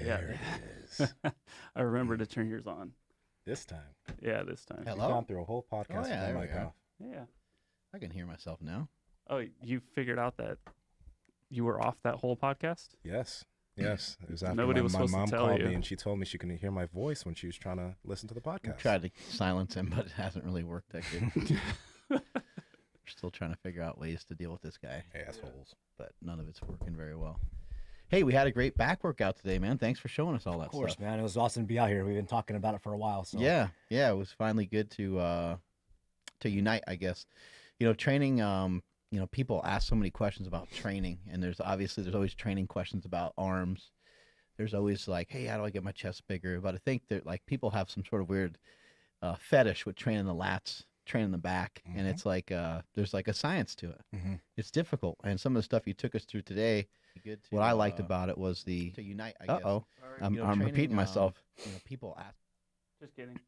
There it is. I remember to turn yours on. This time. Yeah, this time. We've Hello? gone through a whole podcast Oh, yeah, with there my we mic go. off. Yeah. I can hear myself now. Oh, you figured out that you were off that whole podcast? Yes. Yes. It was after Nobody was my supposed to mom tell called you. me and she told me she couldn't hear my voice when she was trying to listen to the We podcast. tried to silence him, but it hasn't really worked that good. We're still trying to figure out ways to deal with this guy, Assholes. but none of it's working very well. Hey, we had a great back workout today, man. Thanks for showing us all that Of course, stuff. man. It was awesome to be out here. We've been talking about it for a while. So Yeah, it was finally good to unite, I guess. Training. People ask so many questions about training, and there's always training questions about arms. There's always like, hey, how do I get my chest bigger? But I think that like people have some sort of weird fetish with training the lats, training the back, and it's like there's like a science to it. It's difficult, and some of the stuff you took us through today. What I liked about it was to unite. I guess. I'm repeating myself. People ask. Just kidding.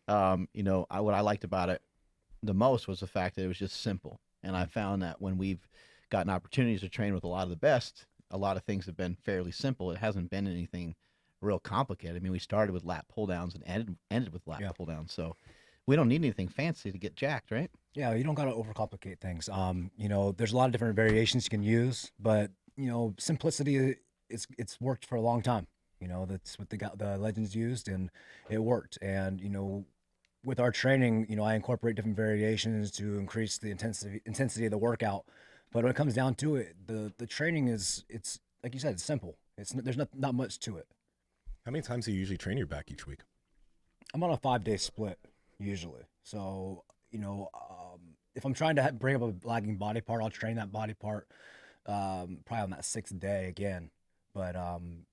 What I liked about it the most was the fact that it was just simple. And I found that when we've gotten opportunities to train with a lot of the best, a lot of things have been fairly simple. It hasn't been anything real complicated. I mean, we started with lat pull downs and ended with lat pull downs. So we don't need anything fancy to get jacked, right? yeah, you don't got to overcomplicate things. There's a lot of different variations you can use, but simplicity it's worked for a long time. That's what the legends used, and it worked. And with our training, I incorporate different variations to increase the intensity of the workout. But when it comes down to it, the training it's like you said, it's simple. There's not much to it. How many times do you usually train your back each week? I'm on a 5-day split usually. So if I'm trying to bring up a lagging body part, I'll train that body part probably on that 6th day again. But I'm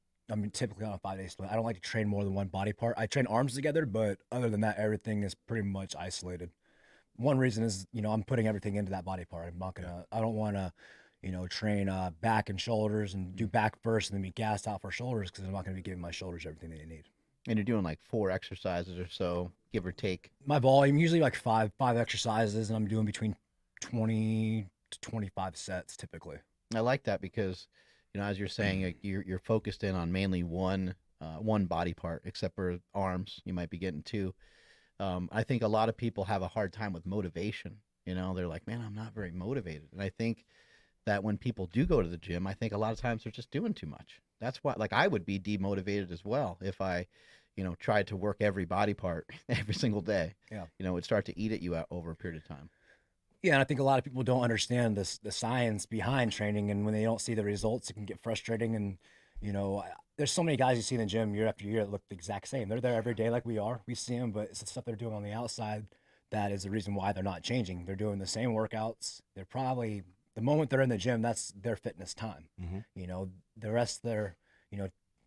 typically on a 5-day split. I don't like to train more than one body part. I train arms together, but other than that, everything is pretty much isolated. One reason is, I'm putting everything into that body part. I don't want to, train back and shoulders and do back first and then be gassed out for shoulders because I'm not going to be giving my shoulders everything they need. And you're doing like 4 exercises or so, give or take. My volume, usually like five exercises, and I'm doing between 20 to 25 sets typically. I like that because, as you're saying, you're focused in on mainly one body part, except for arms. You might be getting 2. I think a lot of people have a hard time with motivation. They're like, man, I'm not very motivated. And I think that when people do go to the gym, I think a lot of times they're just doing too much. That's why, like, I would be demotivated as well if I, tried to work every body part every single day. Yeah. It'd start to eat at you over a period of time. Yeah, and I think a lot of people don't understand the science behind training, and when they don't see the results, it can get frustrating. And there's so many guys you see in the gym year after year that look the exact same. They're there every day like we are. We see them, but it's the stuff they're doing on the outside that is the reason why they're not changing. They're doing the same workouts. They're probably the moment they're in the gym, that's their fitness time. The rest of their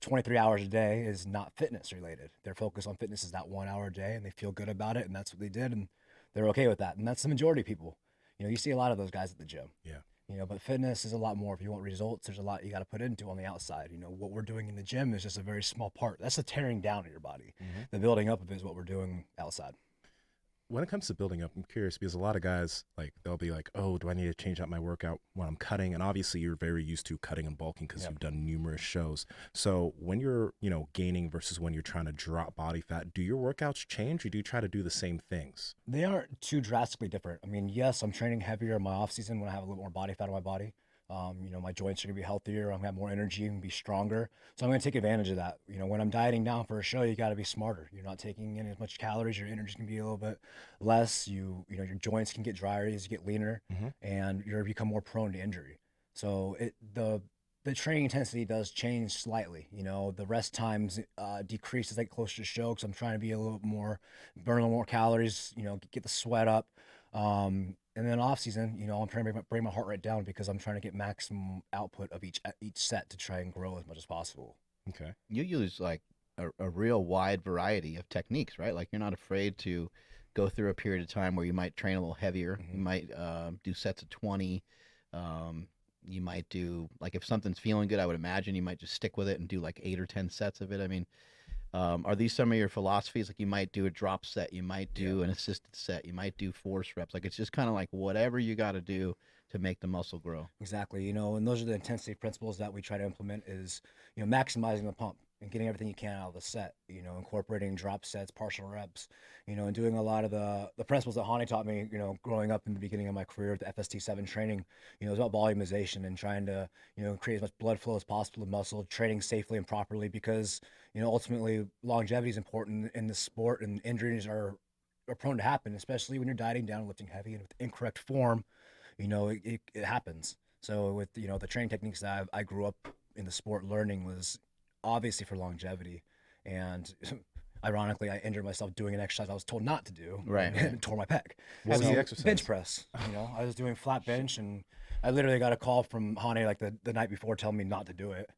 23 hours a day is not fitness related. Their focus on fitness is that 1 hour a day, and they feel good about it, and that's what they did, and they're okay with that. And that's the majority of people. You see a lot of those guys at the gym. Yeah. But fitness is a lot more. If you want results, there's a lot you got to put into on the outside. What we're doing in the gym is just a very small part. That's the tearing down of your body. The building up of it is what we're doing outside. When it comes to building up, I'm curious because a lot of guys, like, they'll be like, oh, do I need to change out my workout when I'm cutting? And obviously you're very used to cutting and bulking because you've done numerous shows. So when you're, gaining versus when you're trying to drop body fat, do your workouts change or do you try to do the same things? They aren't too drastically different. I mean, yes, I'm training heavier in my off season when I have a little more body fat on my body. My joints are gonna be healthier. I'm gonna have more energy and be stronger. So I'm gonna take advantage of that. When I'm dieting down for a show, you got to be smarter. You're not taking in as much calories. Your energy can be a little bit less. Your joints can get drier as you get leaner, and you're become more prone to injury. So the training intensity does change slightly. The rest times decrease as I get closer to show because I'm trying to be a little more, burn a little more calories. Get the sweat up. And then off season, I'm trying to bring my heart rate down because I'm trying to get maximum output of each set to try and grow as much as possible. Okay. You use like a real wide variety of techniques, right? Like you're not afraid to go through a period of time where you might train a little heavier. You might do sets of 20. You might do, like, if something's feeling good, I would imagine you might just stick with it and do like 8 or 10 sets of it. I mean, Are these some of your philosophies? Like you might do a drop set, you might do an assisted set, you might do force reps. Like it's just kind of like whatever you got to do to make the muscle grow. Exactly. And those are the intensity principles that we try to implement is, maximizing the pump and getting everything you can out of the set, incorporating drop sets, partial reps, and doing a lot of the principles that Hani taught me, growing up in the beginning of my career with the FST7 training, it was about volumization and trying to, create as much blood flow as possible to muscle, training safely and properly because, ultimately longevity is important in the sport and injuries are prone to happen, especially when you're dieting down and lifting heavy and with incorrect form it happens. So with the training techniques that I grew up in the sport learning was obviously for longevity, and ironically I injured myself doing an exercise I was told not to do, Right. and tore my pec. What was the exercise? Bench press. I was doing flat bench, and I literally got a call from Hane like the night before telling me not to do it,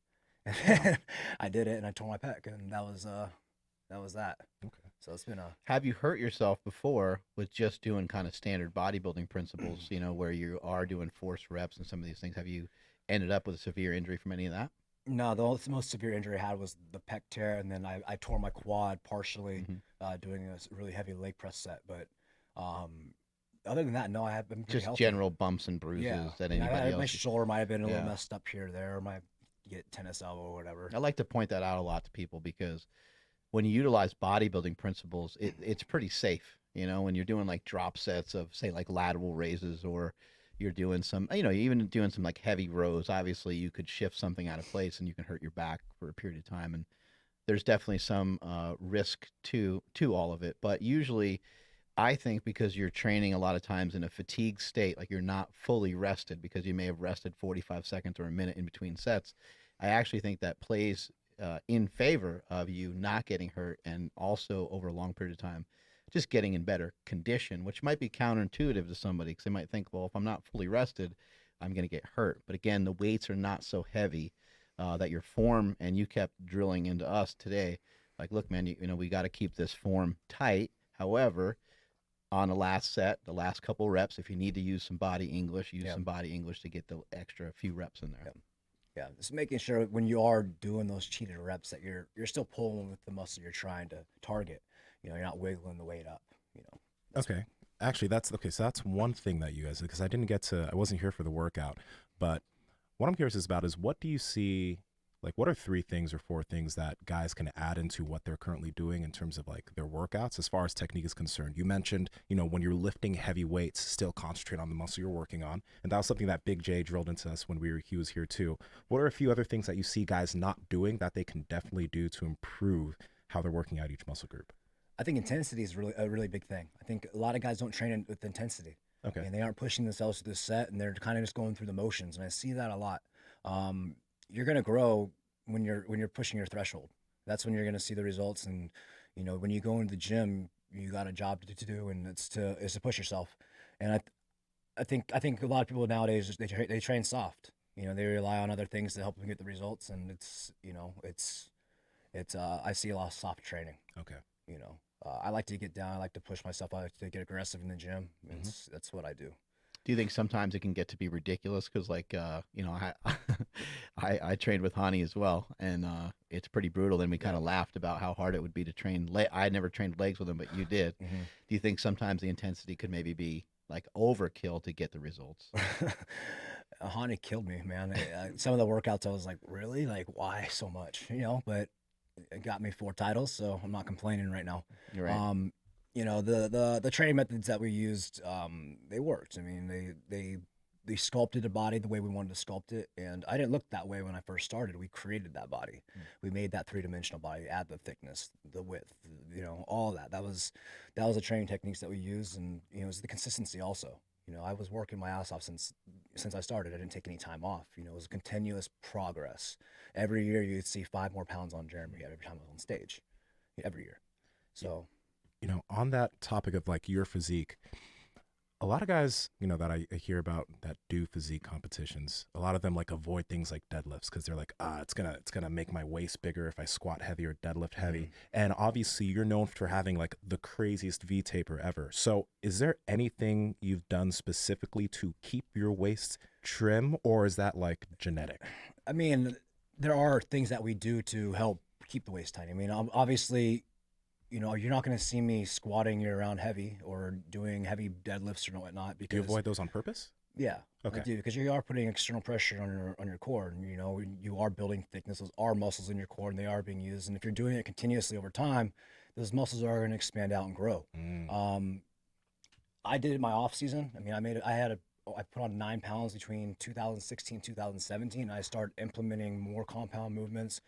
and I did it and I tore my pec, and that was that. Okay. So it's been a Have you hurt yourself before with just doing kind of standard bodybuilding principles, where you are doing force reps and some of these things? Have you ended up with a severe injury from any of that? No, the most severe injury I had was the pec tear, and then I tore my quad partially doing a really heavy leg press set. But other than that, no, I have been pretty Just healthy. general bumps and bruises Yeah, that yeah, anybody else. my shoulder might have been a little Yeah. messed up here or there, or might get tennis elbow or whatever. I like to point that out a lot to people because when you utilize bodybuilding principles, it's pretty safe. When you're doing like drop sets of say like lateral raises or you're doing some, even doing some like heavy rows, obviously you could shift something out of place and you can hurt your back for a period of time. And there's definitely some risk to all of it. But usually I think because you're training a lot of times in a fatigue state, like you're not fully rested because you may have rested 45 seconds or a minute in between sets. I actually think that plays in favor of you not getting hurt and also over a long period of time just getting in better condition, which might be counterintuitive to somebody because they might think, well, if I'm not fully rested, I'm going to get hurt. But again, the weights are not so heavy that your form, and you kept drilling into us today, like, look, man, we got to keep this form tight. However, on the last set, the last couple reps, if you need to use some body English, use some body English to get the extra few reps in there. Yeah, just making sure when you are doing those cheated reps that you're still pulling with the muscle you're trying to target. You're not wiggling the weight up. Okay. Actually, that's okay. So that's one thing that you guys, because I wasn't here for the workout, but what I'm curious about is what do you see, like what are 3 things or 4 things that guys can add into what they're currently doing in terms of like their workouts as far as technique is concerned? You mentioned, when you're lifting heavy weights, still concentrate on the muscle you're working on. And that was something that Big J drilled into us when he was here too. What are a few other things that you see guys not doing that they can definitely do to improve how they're working out each muscle group? I think intensity is a really big thing. I think a lot of guys don't train with intensity. Okay. And they aren't pushing themselves to the set, and they're kind of just going through the motions. And I see that a lot. You're gonna grow when you're pushing your threshold. That's when you're gonna see the results. And when you go into the gym, you got a job to do, and it's to push yourself. And I think a lot of people nowadays they train soft. They rely on other things to help them get the results, and it's I see a lot of soft training. Okay. I like to get down. I like to push myself. I like to get aggressive in the gym. That's what I do. Do you think sometimes it can get to be ridiculous? Because like, I trained with Hani as well, and it's pretty brutal. Then we kind of laughed about how hard it would be to train. I never trained legs with him, but you did. Do you think sometimes the intensity could maybe be like overkill to get the results? Hani killed me, man. Some of the workouts I was like, really? Like, why so much? But it got me 4 titles, so I'm not complaining right now. You're right. The training methods that we used, they worked. I mean, they sculpted a body the way we wanted to sculpt it, and I didn't look that way when I first started. We created that body. We made that 3-dimensional body, add the thickness, the width, all of that. That was the training techniques that we used, and it was the consistency also. I was working my ass off since I started. I didn't take any time off. It was continuous progress. Every year you'd see 5 more pounds on Jeremy every time I was on stage, every year. So, on that topic of like your physique, a lot of guys, that I hear about that do physique competitions, a lot of them like avoid things like deadlifts because they're like, it's gonna make my waist bigger if I squat heavy or deadlift heavy. And obviously you're known for having like the craziest V taper ever. So is there anything you've done specifically to keep your waist trim, or is that like genetic? I mean, there are things that we do to help keep the waist tight. I mean, obviously, you know, you're not going to see me squatting around heavy or doing heavy deadlifts or whatnot. Do Because you avoid those on purpose? yeah, Okay. I do, because you are putting external pressure on your core, and you know you are building thickness. Those are muscles in your core, and they are being used. And if you're doing it continuously over time, those muscles are going to expand out and grow. Mm. I did it my off season. I mean, I put on 9 pounds between 2016 2017. And I started implementing more compound movements,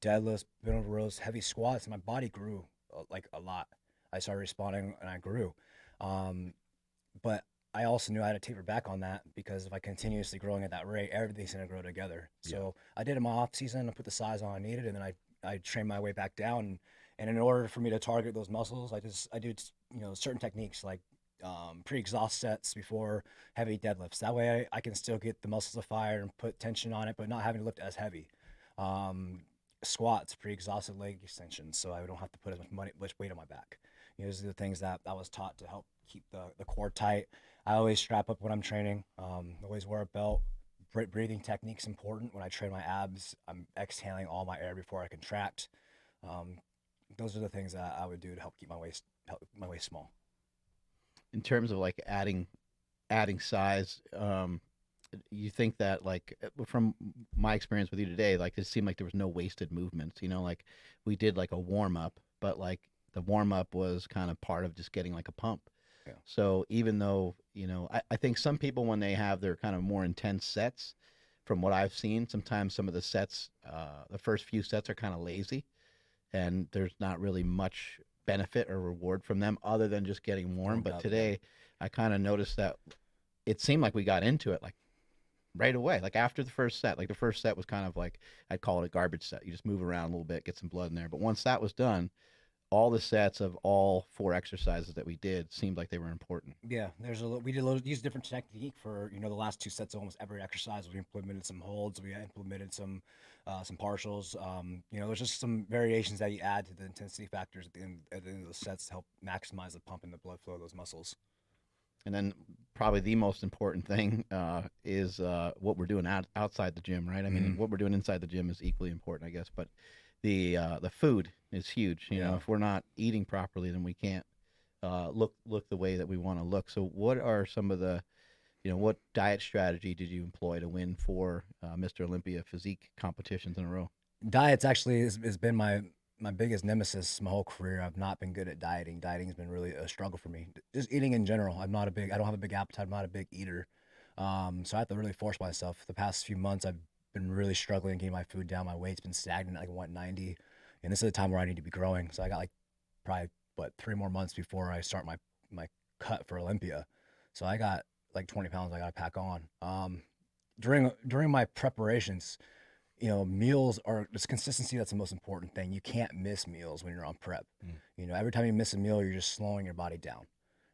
deadlifts, bent over rows, heavy squats, and my body grew like a lot. I started responding and I grew. But I also knew I had to taper back on that, because if I continuously growing at that rate, everything's gonna grow together. So I did in my off season, I put the size on I needed, and then I trained my way back down. And in order for me to target those muscles, I do you know certain techniques like pre-exhaust sets before heavy deadlifts. That way I can still get the muscles afire and put tension on it, but not having to lift as heavy. Squats, pre-exhausted leg extensions, so I don't have to put as much weight on my back. You know, those are the things that I was taught to help keep the core tight. I always strap up when I'm training. Always wear a belt. Breathing technique's important. When I train my abs, I'm exhaling all my air before I contract. Those are the things that I would do to help keep my waist small. In terms of like adding size, you think that, like, from my experience with you today, like it seemed like there was no wasted movements, you know, like we did like a warm up, but like the warm up was kind of part of just getting like a pump. Yeah. So even though, you know, I think some people, when they have their kind of more intense sets, from what I've seen, sometimes some of the sets, the first few sets are kind of lazy, and there's not really much benefit or reward from them other than just getting warm. But today I kind of noticed that it seemed like we got into it like right away, like after the first set. Like the first set was kind of like, I'd call it a garbage set. You just move around a little bit, get some blood in there. But once that was done, all the sets of all 4 exercises that we did seemed like they were important. Yeah, we use different technique for, you know, the last 2 sets of almost every exercise. We implemented some holds, we implemented some partials. You know, there's just some variations that you add to the intensity factors at the end of the sets to help maximize the pump and the blood flow of those muscles. And then probably the most important thing is what we're doing outside the gym, right? I mean, what we're doing inside the gym is equally important, I guess. But the food is huge. You know, if we're not eating properly, then we can't look the way that we want to look. So what are some of the, you know, what diet strategy did you employ to win 4 Mr. Olympia physique competitions in a row? Diets actually has been my biggest nemesis my whole career. I've not been good at dieting. Dieting has been really a struggle for me. Just eating in general. I don't have a big appetite. I'm not a big eater. So I have to really force myself. The past few months, I've been really struggling getting my food down. My weight's been stagnant, like 190. And this is the time where I need to be growing. So I got like probably, 3 more months before I start my cut for Olympia. So I got like 20 pounds I got to pack on. During my preparations, you know, meals are this consistency. That's the most important thing. You can't miss meals when you're on prep. You know, every time you miss a meal, you're just slowing your body down.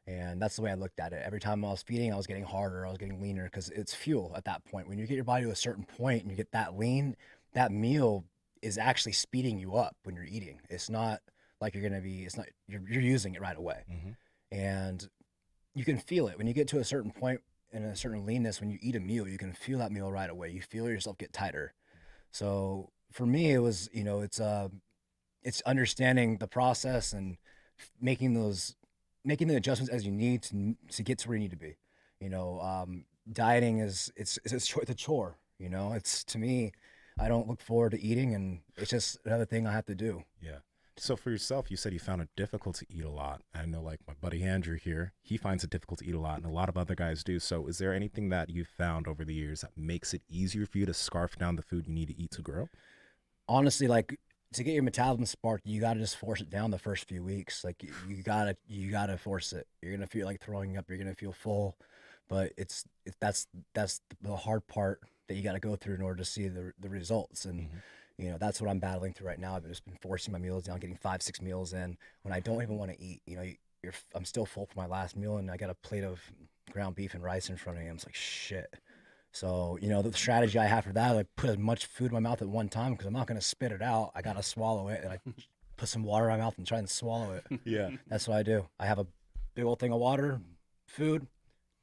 And that's the way I looked at it. Every time I was feeding, I was getting harder. I was getting leaner, because it's fuel at that point. When you get your body to a certain point and you get that lean, that meal is actually speeding you up when you're eating. It's not like you're using it right away. And you can feel it when you get to a certain point and a certain leanness. When you eat a meal, you can feel that meal right away. You feel yourself get tighter. So for me, it was, you know, it's understanding the process and making the adjustments as you need to get to where you need to be. You know, dieting it's a chore. You know, it's, to me, I don't look forward to eating, and it's just another thing I have to do. Yeah. So for yourself, you said you found it difficult to eat a lot. I know, like my buddy Andrew here, he finds it difficult to eat a lot, and a lot of other guys do. So is there anything that you've found over the years that makes it easier for you to scarf down the food you need to eat to grow? Honestly, like, to get your metabolism sparked, you gotta just force it down the first few weeks. Like, you gotta force it. You're gonna feel like throwing up. You're gonna feel full, but that's the hard part that you got to go through in order to see the results. And you know, that's what I'm battling through right now. I've just been forcing my meals down, getting 5-6 meals in when I don't even want to eat. You know, I'm still full for my last meal, and I got a plate of ground beef and rice in front of me. I'm just like, shit. So, you know, the strategy I have for that, I put as much food in my mouth at one time, because I'm not going to spit it out. I got to swallow it, and I put some water in my mouth and try and swallow it. Yeah. That's what I do. I have a big old thing of water, food,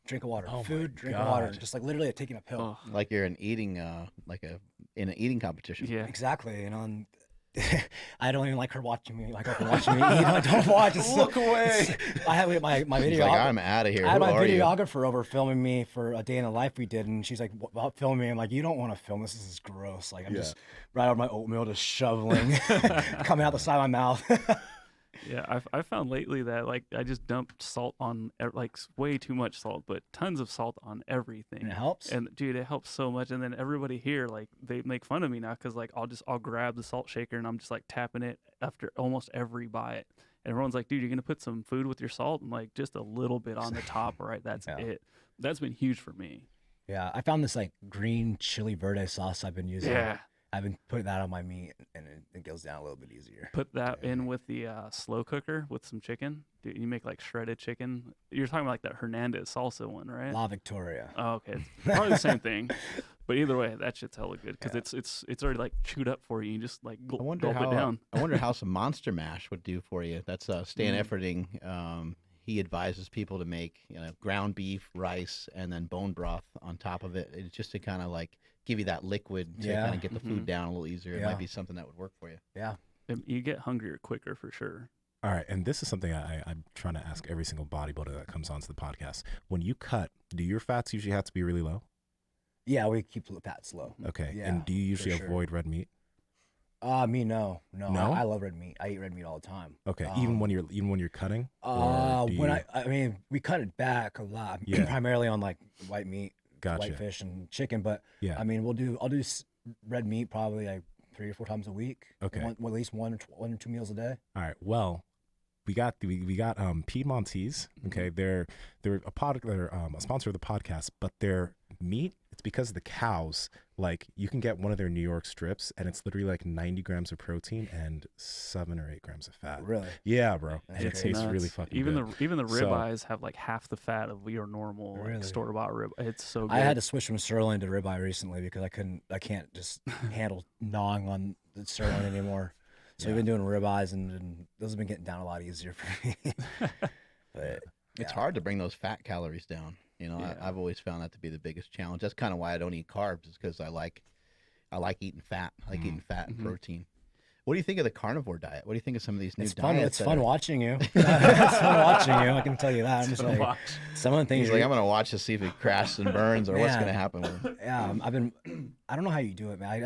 drink of water, food, drink of water. Just like literally taking a pill. Like you're in an eating competition. Yeah. Exactly. And I don't even like her watching me. Like her watching me eat. I don't watch. Look away. I had my He's video. like, I'm out of here. I had Who my are you? videographer over filming me for a day in the life we did, and she's like, "About filming me." I'm like, "You don't want to film this. This is gross." Like I'm just right out of my oatmeal, just shoveling, coming out the side of my mouth. Yeah, I've found lately that like I just dumped salt on like way too much salt, but tons of salt on everything. And it helps. And dude, it helps so much. And then everybody here, like they make fun of me now because like I'll grab the salt shaker and I'm just like tapping it after almost every bite. And everyone's like, dude, you're gonna put some food with your salt? And like just a little bit on the top, right? That's it. That's been huge for me. Yeah, I found this like green chili verde sauce I've been using. Yeah. I've been putting that on my meat, and it goes down a little bit easier. Put that in with the slow cooker with some chicken. Dude, you make like shredded chicken. You're talking about like that Hernandez salsa one, right? La Victoria. Oh, okay. It's probably the same thing. But either way, that shit's hella good because it's already like chewed up for you. You just like gulp it down. I wonder how some Monster Mash would do for you. That's Stan Efferding. He advises people to make ground beef, rice, and then bone broth on top of it. It's just to kind of like give you that liquid to kind of get the food down a little easier. It might be something that would work for you. Yeah. You get hungrier quicker for sure. All right, and this is something I'm trying to ask every single bodybuilder that comes onto the podcast. When you cut, do your fats usually have to be really low? Yeah, we keep the fats low. Okay, Yeah, and do you usually avoid red meat? Me, no. No? I love red meat. I eat red meat all the time. Okay, even when you're cutting? I mean, we cut it back a lot, primarily on like white meat, white fish, and chicken. But I mean, I'll do red meat probably like 3 or 4 times a week. Okay, at least one or two meals a day. All right. Well, we got Piedmontese. Okay, they're a product. They're a sponsor of the podcast, but their meat, it's because of the cows. Like you can get one of their New York strips, and it's literally like 90 grams of protein and 7 or 8 grams of fat. Really? Yeah, bro. That's And it tastes really fucking good. Even the ribeyes have like half the fat of your normal like, store bought rib. It's so good. I had to switch from sirloin to ribeye recently because I can't just handle gnawing on the sirloin anymore. So we've been doing ribeyes, and those have been getting down a lot easier for me. But it's hard to bring those fat calories down. I've always found that to be the biggest challenge. That's kind of why I don't eat carbs, is because I like eating fat. I like eating fat and protein. What do you think of the carnivore diet? What do you think of some of these new diets? It's fun watching you. It's fun watching you. I can tell you that. I'm just like, some of the things. He's like, I'm gonna watch to see if it crashes and burns or what's gonna happen with it. Yeah, I don't know how you do it, man. I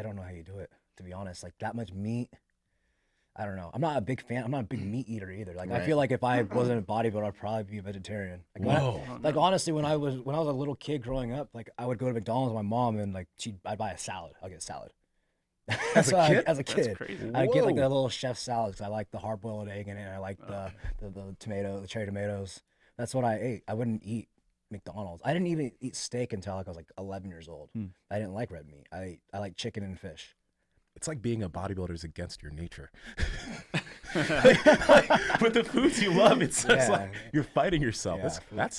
don't know how you do it, to be honest. Like that much meat. I don't know. I'm not a big fan. I'm not a big meat eater either. Like I feel like if I wasn't a bodybuilder, I'd probably be a vegetarian. Like, honestly, when I was a little kid growing up, like I would go to McDonald's with my mom and like I'd buy a salad. I'll get a salad. As a kid, that's crazy. I'd get like the little chef salad because I like the hard boiled egg in it. And I like the cherry tomatoes. That's what I ate. I wouldn't eat McDonald's. I didn't even eat steak until like I was like 11 years old. I didn't like red meat. I like chicken and fish. It's like being a bodybuilder is against your nature. With the foods you love, it's like you're fighting yourself. Man,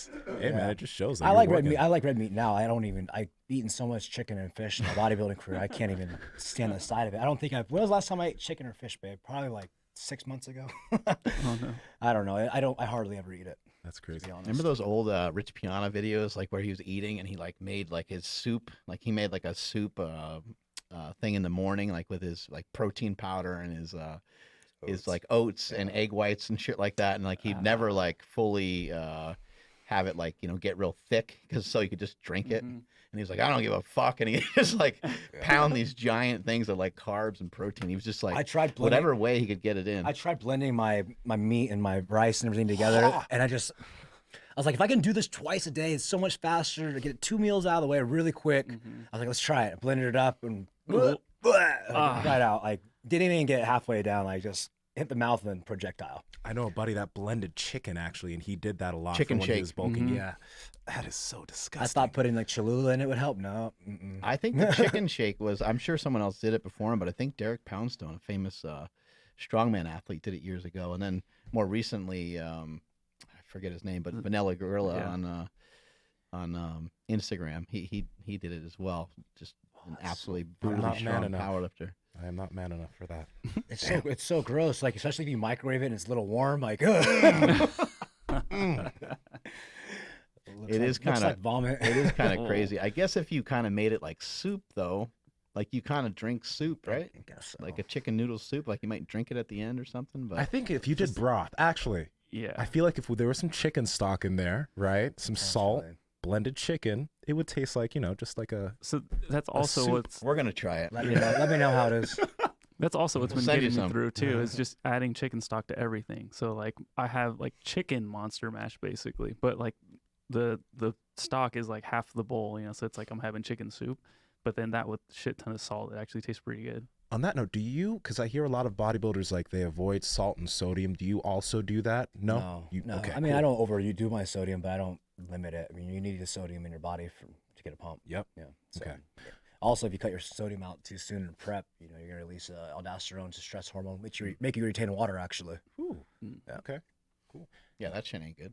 it just shows that I like red meat. I like red meat now. I've eaten so much chicken and fish in my bodybuilding career. I can't even stand the sight of it. I don't think when was the last time I ate chicken or fish, babe? Probably like 6 months ago. Oh, no. I don't know. I hardly ever eat it. That's crazy. Remember those old Rich Piana videos, like where he was eating and he like made like his soup, like he made like a soup thing in the morning, like with his like protein powder and his like oats and egg whites and shit like that, and like he'd never like fully have it like get real thick because so you could just drink it. And he was like, I don't give a fuck, and he just like pound these giant things of like carbs and protein. He was just like, I tried blending, whatever way he could get it in. I tried blending my meat and my rice and everything together, and I was like, if I can do this twice a day, it's so much faster to get 2 meals out of the way really quick. I was like, let's try it. I blended it up and right out. Like didn't even get halfway down. Like just hit the mouth and then projectile. I know a buddy that blended chicken actually, and he did that a lot. Chicken for shake. His bulking. Yeah, that is so disgusting. I thought putting like Cholula in it would help. No. I think the chicken shake was. I'm sure someone else did it before him, but I think Derek Poundstone, a famous strongman athlete, did it years ago, and then more recently, I forget his name, but Vanilla Gorilla on Instagram, he did it as well. Just an absolutely brutally strong powerlifter. I am not man enough for that. It's so gross. Like especially if you microwave it and it's a little warm. Like it is kind of like vomit. It is kind of crazy. I guess if you kind of made it like soup though, Like you kind of drink soup, right? I guess so. Like a chicken noodle soup. Like you might drink it at the end or something. But I think if you did broth, actually, Yeah. I feel like if there was some chicken stock in there, right? Some salt, Potentially. blended chicken, it would taste like, just like a. So that's also soup. what's we're gonna try it. Let me know how it is. That's also what's We'll been send you getting me some. through too, is just adding chicken stock to everything. So like I have like chicken monster mash basically, but like the stock is like half the bowl, so it's like I'm having chicken soup, but then that with a shit ton of salt, it actually tastes pretty good. On that note, because I hear a lot of bodybuilders like they avoid salt and sodium. Do you also do that? No. No. Okay. I mean, cool. I don't overdo my sodium, but I don't limit it. I mean, you need the sodium in your body to get a pump. Yep. Yeah. So, Okay. yeah. Also, if you cut your sodium out too soon in prep, you're gonna release aldosterone, it's a stress hormone, which make you retain water actually. Ooh. Yeah. Okay. Yeah, that shit ain't good.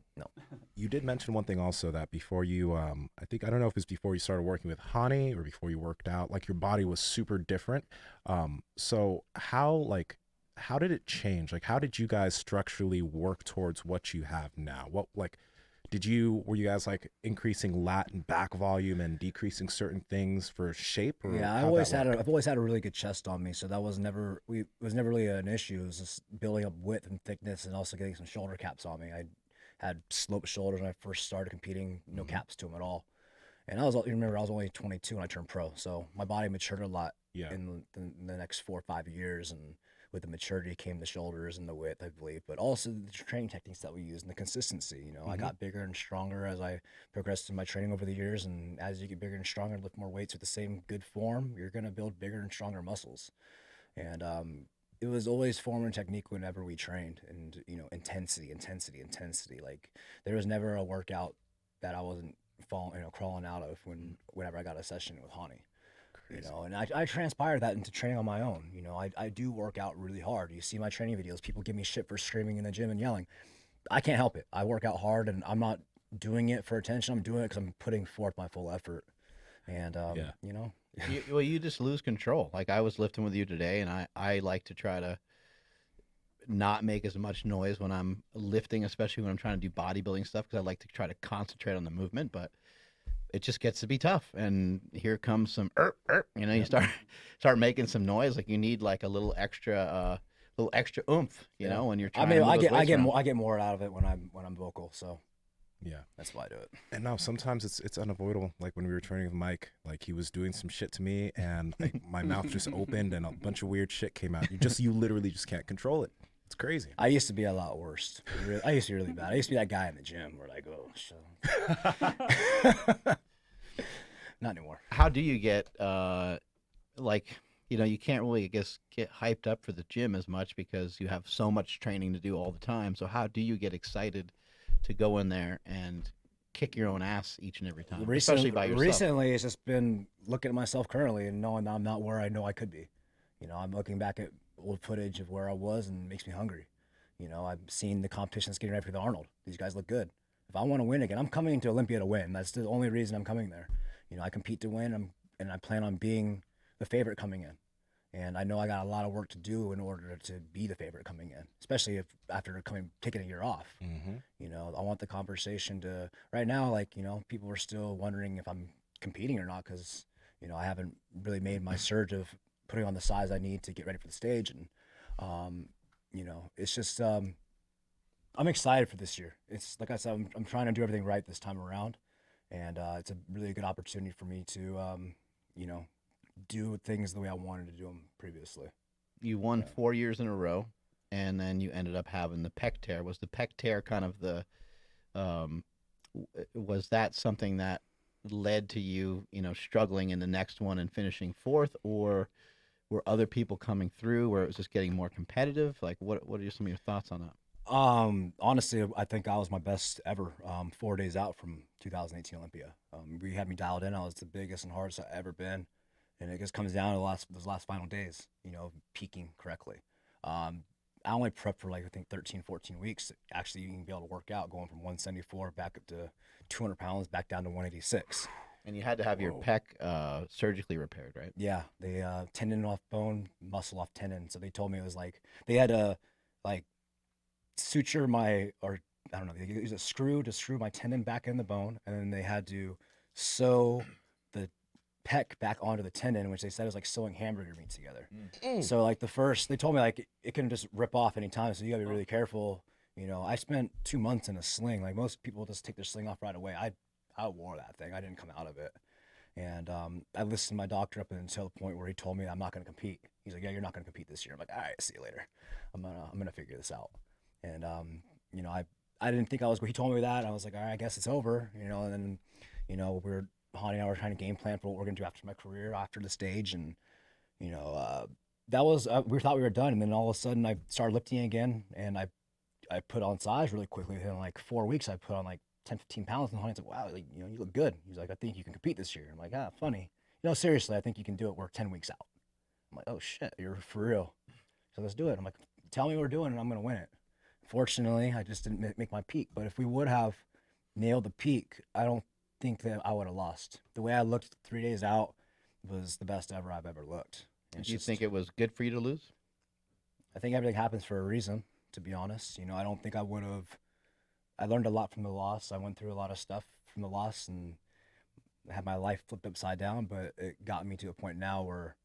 You did mention one thing also that before you, I don't know if it's before you started working with Hani or before you worked out, like your body was super different. So how did it change? Like, how did you guys structurally work towards what you have now? Were you guys like increasing lat and back volume and decreasing certain things for shape? Or Yeah, how'd that work? I've always had a really good chest on me, so that was never really an issue. It was just building up width and thickness, and also getting some shoulder caps on me. I had sloped shoulders when I first started competing, no caps to them at all. And I was only 22 when I turned pro, so my body matured a lot Yeah. in the next 4 or 5 years, and with the maturity came the shoulders and the width, I believe, but also the training techniques that we use and the consistency. I got bigger and stronger as I progressed in my training over the years, and as you get bigger and stronger and lift more weights with the same good form, you're going to build bigger and stronger muscles. And it was always form and technique whenever we trained, and intensity. Like there was never a workout that I wasn't crawling out of whenever I got a session with Hani. And I transpired that into training on my own. I do work out really hard. You see my training videos, people give me shit for screaming in the gym and yelling. I can't help it. I work out hard, and I'm not doing it for attention. I'm doing it because I'm putting forth my full effort. And, You just lose control. Like I was lifting with you today, and I like to try to not make as much noise when I'm lifting, especially when I'm trying to do bodybuilding stuff, because I like to try to concentrate on the movement, but it just gets to be tough. And here comes some, you start making some noise. Like you need like a little extra oomph, when you're trying. I mean, to I get more out of it when I'm vocal. So Yeah. that's why I do it. And now sometimes it's unavoidable. Like when we were training with Mike, like he was doing some shit to me, and like my mouth just opened and a bunch of weird shit came out. You literally just can't control it. It's crazy. I used to be a lot worse. I used to be really bad. I used to be that guy in the gym where like, oh, shit. Not anymore. How do you get you can't really, I guess, get hyped up for the gym as much because you have so much training to do all the time. So how do you get excited to go in there and kick your own ass each and every time, especially by yourself? Recently, it's just been looking at myself currently and knowing that I'm not where I know I could be. I'm looking back at old footage of where I was, and it makes me hungry. I've seen the competitions getting ready for the Arnold. These guys look good. If I want to win again, I'm coming to Olympia to win. That's the only reason I'm coming there. I compete to win, and I plan on being the favorite coming in. And I know I got a lot of work to do in order to be the favorite coming in, especially if after taking a year off. I want the conversation to right now, people are still wondering if I'm competing or not because, I haven't really made my surge of putting on the size I need to get ready for the stage. And, it's just, I'm excited for this year. It's like I said, I'm trying to do everything right this time around. And it's a really good opportunity for me to, do things the way I wanted to do them previously. You won 4 years in a row, and then you ended up having the Pec Tear. Was the Pec Tear kind of was that something that led to you, struggling in the next one and finishing fourth, or were other people coming through where it was just getting more competitive? Like, what are some of your thoughts on that? Honestly, I think I was my best ever. 4 days out from 2018 Olympia. We had me dialed in. I was the biggest and hardest I've ever been. And it just comes down to those last final days, peaking correctly. I only prepped for I think 13, 14 weeks to actually even be able to work out, going from 174 back up to 200 pounds, back down to 186. And you had to have your pec surgically repaired, right? Yeah, they tendon off bone, muscle off tendon. So they told me it was they had to suture they used a screw to screw my tendon back in the bone, and then they had to sew pec back onto the tendon, which they said is like sewing hamburger meat together. Mm. So like they told me like it can just rip off anytime, so you gotta be really careful. You know, I spent 2 months in a sling. Like most people just take their sling off right away. I wore that thing. I didn't come out of it. And I listened to my doctor up until the point where he told me I'm not going to compete. He's like, "Yeah, you're not going to compete this year." I'm like, "All right, see you later. I'm gonna figure this out." And you know, I didn't think I was. He told me that, and I was like, "All right, I guess it's over." You know, and then we're Honey and I were trying to game plan for what we're gonna do after my career, after the stage, and you know, that was we thought we were done, and then all of a sudden I started lifting again, and I put on size really quickly. In like 4 weeks, I put on like 10, 15 pounds. And Honey's like, "Wow, like, you look good." He's like, "I think you can compete this year." I'm like, "Ah, funny. Seriously, I think you can do it. We're 10 weeks out." I'm like, "Oh shit, you're for real." So let's do it. I'm like, "Tell me what we're doing and I'm going to win it." Fortunately, I just didn't make my peak. But if we would have nailed the peak, I don't think that I would have lost. The way I looked 3 days out was the best ever I've ever looked. Do you think it was good for you to lose? I think everything happens for a reason, to be honest. I don't think I would have. I learned a lot from the loss. I went through a lot of stuff from the loss and had my life flipped upside down, but it got me to a point now where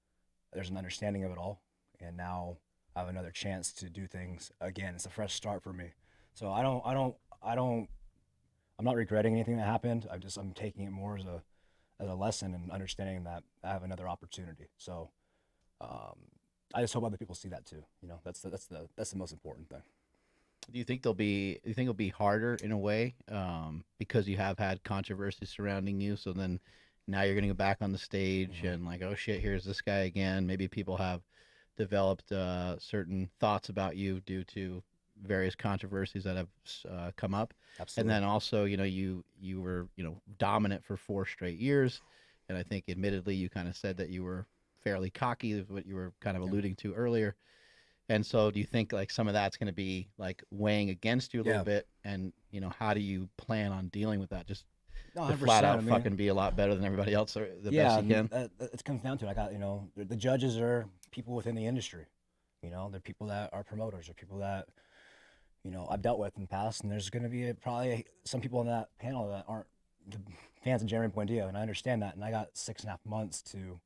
there's an understanding of it all. And now I have another chance to do things again. It's a fresh start for me. So I'm not regretting anything that happened. I'm taking it more as a lesson and understanding that I have another opportunity. So I just hope other people see that too. That's the most important thing. Do you think it'll be harder in a way because you have had controversy surrounding you? So then now you're going to go back on the stage and like, oh shit, here's this guy again. Maybe people have developed certain thoughts about you due to various controversies that have come up. Absolutely. And then also, you were, dominant for 4 straight years. And I think admittedly, you kind of said that you were fairly cocky, is what you were kind of alluding to earlier. And so do you think like some of that's going to be like weighing against you a little bit? And, how do you plan on dealing with that? Just No, to 100%. flat out I mean, fucking be a lot better than everybody else or the best you can? It comes down to it. I got, the judges are people within the industry. They're people that are promoters. They're people that, I've dealt with in the past. And there's going to be probably some people on that panel that aren't the fans of Jeremy Buendia. And I understand that. And I got 6.5 months to,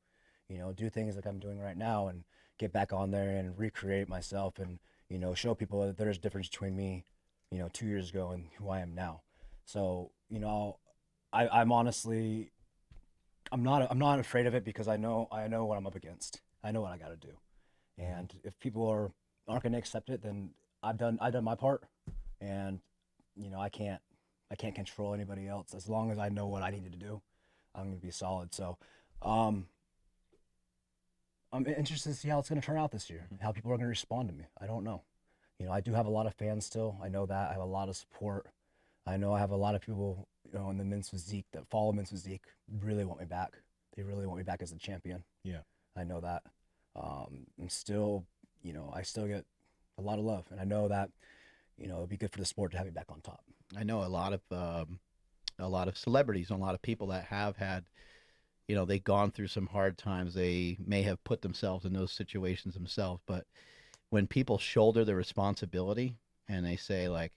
do things like I'm doing right now and get back on there and recreate myself and, show people that there's a difference between me, 2 years ago and who I am now. So, I'm honestly, I'm not afraid of it because I know what I'm up against. I know what I got to do. And if people aren't going to accept it, then I've done my part. And, I can't control anybody else. As long as I know what I needed to do, I'm going to be solid. So, I'm interested to see how it's going to turn out this year, how people are going to respond to me. I don't know. I do have a lot of fans still. I know that. I have a lot of support. I know I have a lot of people, in the men's physique that follow men's physique really want me back. They really want me back as a champion. Yeah. I know that. And still, I still get a lot of love. And I know that, it'd be good for the sport to have me back on top. I know a lot of celebrities and a lot of people that have had, they've gone through some hard times. They may have put themselves in those situations themselves, but when people shoulder the responsibility and they say like,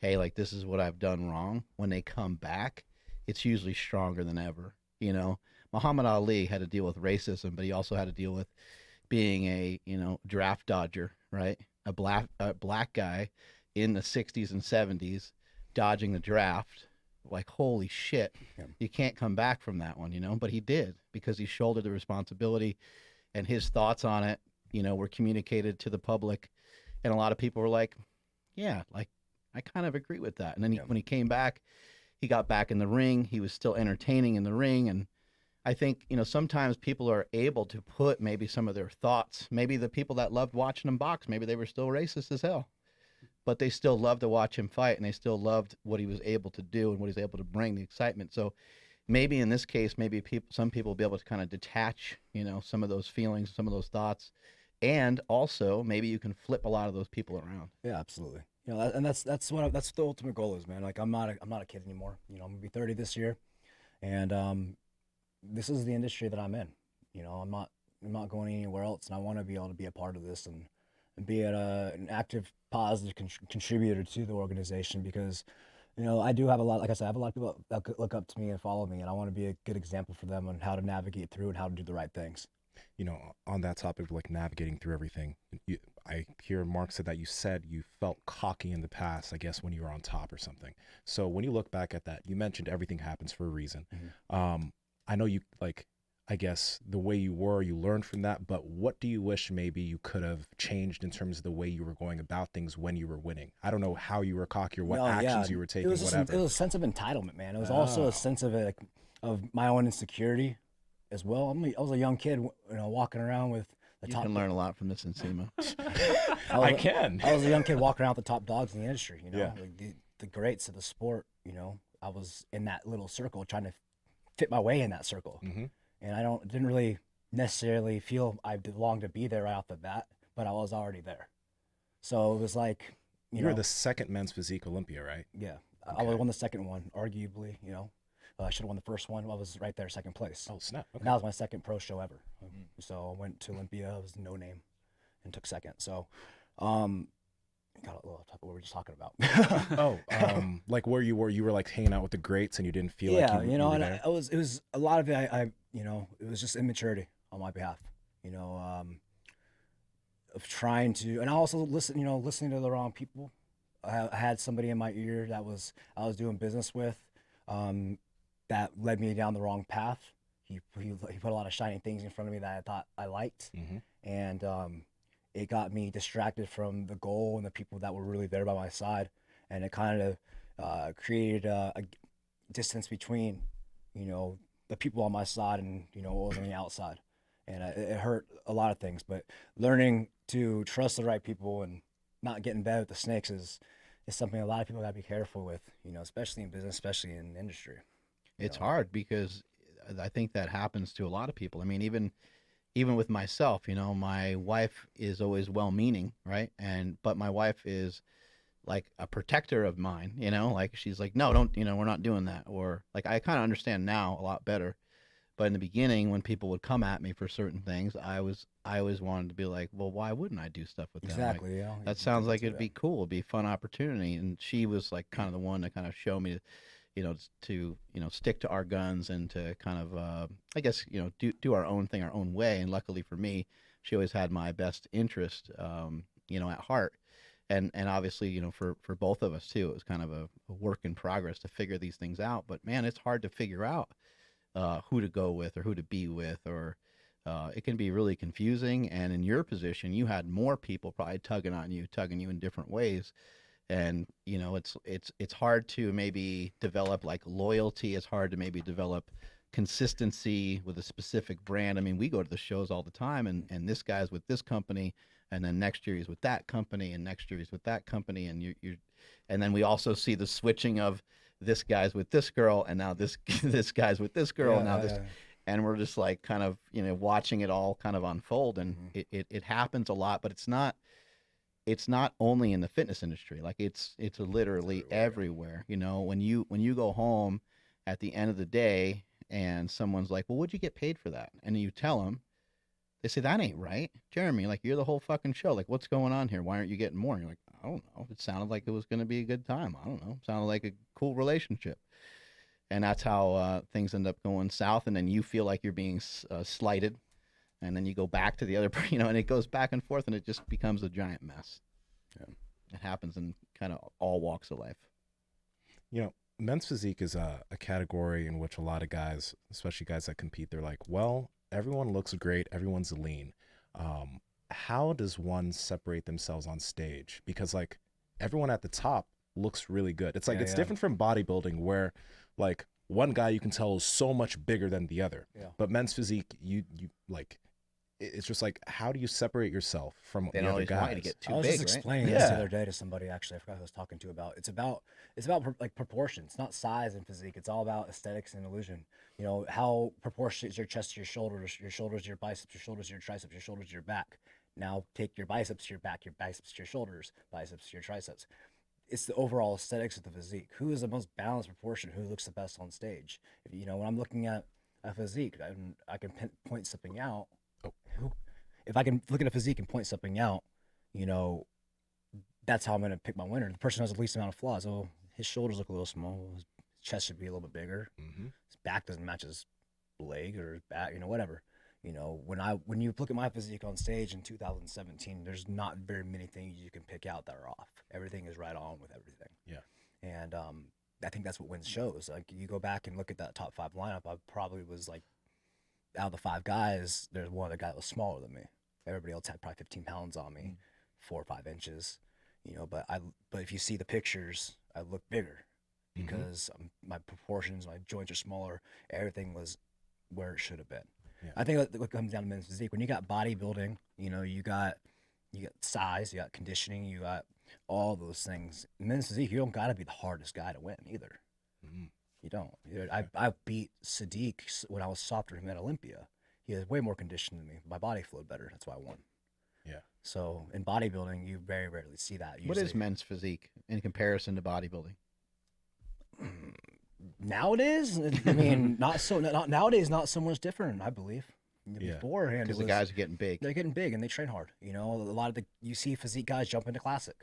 hey, like this is what I've done wrong, when they come back, it's usually stronger than ever. Muhammad Ali had to deal with racism, but he also had to deal with being a, draft dodger, right? A black guy in the 60s and 70s dodging the draft. Like, holy shit, you can't come back from that one, but he did because he shouldered the responsibility and his thoughts on it, were communicated to the public. And a lot of people were like, yeah, like I kind of agree with that. And then when he came back, he got back in the ring. He was still entertaining in the ring. And I think, sometimes people are able to put maybe some of their thoughts, maybe the people that loved watching him box, maybe they were still racist as hell, but they still loved to watch him fight and they still loved what he was able to do and what he's able to bring, the excitement. So maybe in this case, maybe some people will be able to kind of detach, some of those feelings, some of those thoughts. And also maybe you can flip a lot of those people around. Yeah, absolutely. And that's the ultimate goal is, man. Like I'm not a kid anymore. I'm gonna be 30 this year, and this is the industry that I'm in. I'm not going anywhere else, and I want to be able to be a part of this and be an active, positive contributor to the organization because, You know, I do have a lot, like I said, I have a lot of people that look up to me and follow me, and I want to be a good example for them on how to navigate through and how to do the right things. You know, on that topic of like navigating through everything, I hear Mark said that you said you felt cocky in the past, I guess when you were on top or something. So when you look back at that, you mentioned everything happens for a reason. I know you like, I guess the way you were, you learned from that, but what do you wish maybe you could have changed in terms of the way you were going about things when you were winning? I don't know how you were cocky or what No, yeah, actions you were it taking, was whatever. it was a sense of entitlement, man. It was also Oh. a sense of of my own insecurity as well. I was a young kid, you know, walking around with the You top. can learn a lot from this Nsima. I can. I was a young kid walking around with the top dogs in the industry, you know, Yeah. like the greats of the sport. You know, I was in that little circle trying to fit my way in that circle, and didn't really necessarily feel I belonged to be there right off the bat, but I was already there. So it was like, You were the second men's physique Olympia, right? yeah, Okay. I won the second one, arguably. You know, I should have won the first one. I was right there, second place. Oh, snap. And Okay. that was my second pro show ever. So I went to Olympia. I was no name, and took second. So, got a little what we were just talking about. Like where you were like hanging out with the greats and you didn't feel like Yeah, you you know, were and there? it was a lot of it. You know, it was just immaturity on my behalf. You know, of trying to, and I also listening to the wrong people. I had somebody in my ear I was doing business with, that led me down the wrong path. He put a lot of shiny things in front of me that I thought I liked, and it got me distracted from the goal and the people that were really there by my side, and it kind of created a distance between, you know, the people on my side and, you know, what was on the outside, and it hurt a lot of things. But learning to trust the right people and not getting bad with the snakes is something a lot of people got to be careful with, you know, especially in business, especially in industry. It's hard because I think that happens to a lot of people. I mean, even with myself, you know, my wife is always well-meaning, right? But my wife is like a protector of mine, you know, like she's like, no, don't, you know, we're not doing that. Or like, I kind of understand now a lot better. But in the beginning, when people would come at me for certain things, I always wanted to be like, well, why wouldn't I do stuff with them? Exactly. Like, Yeah. that sounds like it'd be cool. It'd be a fun opportunity. And she was like kind of the one to kind of show me, you know, to, you know, stick to our guns and to kind of, I guess, you know, do our own thing our own way. And luckily for me, she always had my best interest, you know, at heart. And obviously, you know, for both of us too, it was kind of a work in progress to figure these things out. But man, it's hard to figure out who to go with or who to be with, or it can be really confusing. And in your position, you had more people probably tugging you in different ways. And you know, it's hard to maybe develop like loyalty. It's hard to maybe develop consistency with a specific brand. I mean, we go to the shows all the time, and this guy's with this company, and then next year he's with that company, and next year he's with that company, and and then we also see the switching of this guy's with this girl, and now this this guy's with this girl, and now this, and we're just like kind of, you know, watching it all kind of unfold, and it happens a lot, but it's not only in the fitness industry. Like it's literally everywhere. You know, when you go home at the end of the day and someone's like, well, what'd you get paid for that? And you tell them, they say, that ain't right. Jeremy, like, you're the whole fucking show. Like, what's going on here? Why aren't you getting more? And you're like, I don't know. It sounded like it was going to be a good time. I don't know. It sounded like a cool relationship. And that's how things end up going south. And then you feel like you're being slighted. And then you go back to the other, you know, and it goes back and forth, and it just becomes a giant mess. Yeah. It happens in kind of all walks of life. You know, men's physique is a category in which a lot of guys, especially guys that compete, they're like, well, everyone looks great, everyone's lean. How does one separate themselves on stage? Because like everyone at the top looks really good. It's like it's different from bodybuilding where like one guy you can tell is so much bigger than the other. Yeah. But men's physique, you like, it's just like, how do you separate yourself from the other guys? To get too I was big, just explaining right? this the other day to somebody. Actually, I forgot who I was talking to about. It's about like proportion. It's not size and physique. It's all about aesthetics and illusion. You know, how proportionate is your chest to your shoulders to your biceps, your shoulders to your triceps, your shoulders to your back. Now take your biceps to your back, your biceps to your shoulders, biceps to your triceps. It's the overall aesthetics of the physique. Who is the most balanced proportion? Who looks the best on stage? If, you know, when I'm looking at a physique, I can point something out. If I can look at a physique and point something out, you know, that's how I'm going to pick my winner. The person who has the least amount of flaws. Oh, His shoulders look a little small. His chest should be a little bit bigger. Mm-hmm. His back doesn't match his leg or his back, whatever. When you look at my physique on stage in 2017, there's not very many things you can pick out that are off. Everything is right on with everything. Yeah. And I think that's what wins shows. Like, you go back and look at that top 5 lineup, I probably was like, out of the 5 guys, there's one other guy that was smaller than me. Everybody else had probably 15 pounds on me, 4 or 5 inches. But if you see the pictures, I look bigger because my proportions, my joints are smaller. Everything was where it should have been. Yeah. I think what comes down to men's physique, when you got bodybuilding, you got size, you got conditioning, you got all those things. Men's physique, you don't got to be the hardest guy to win either. Mm-hmm. You don't. I beat Sadiq when I was softer than him at Olympia. He has way more condition than me. My body flowed better. That's why I won. Yeah. So in bodybuilding, you very rarely see that. Usually. What is men's physique in comparison to bodybuilding? Nowadays, I mean, not nowadays. Not so much different, I believe. Beforehand, because the guys are getting big. They're getting big and they train hard. A lot of you see physique guys jump into classic.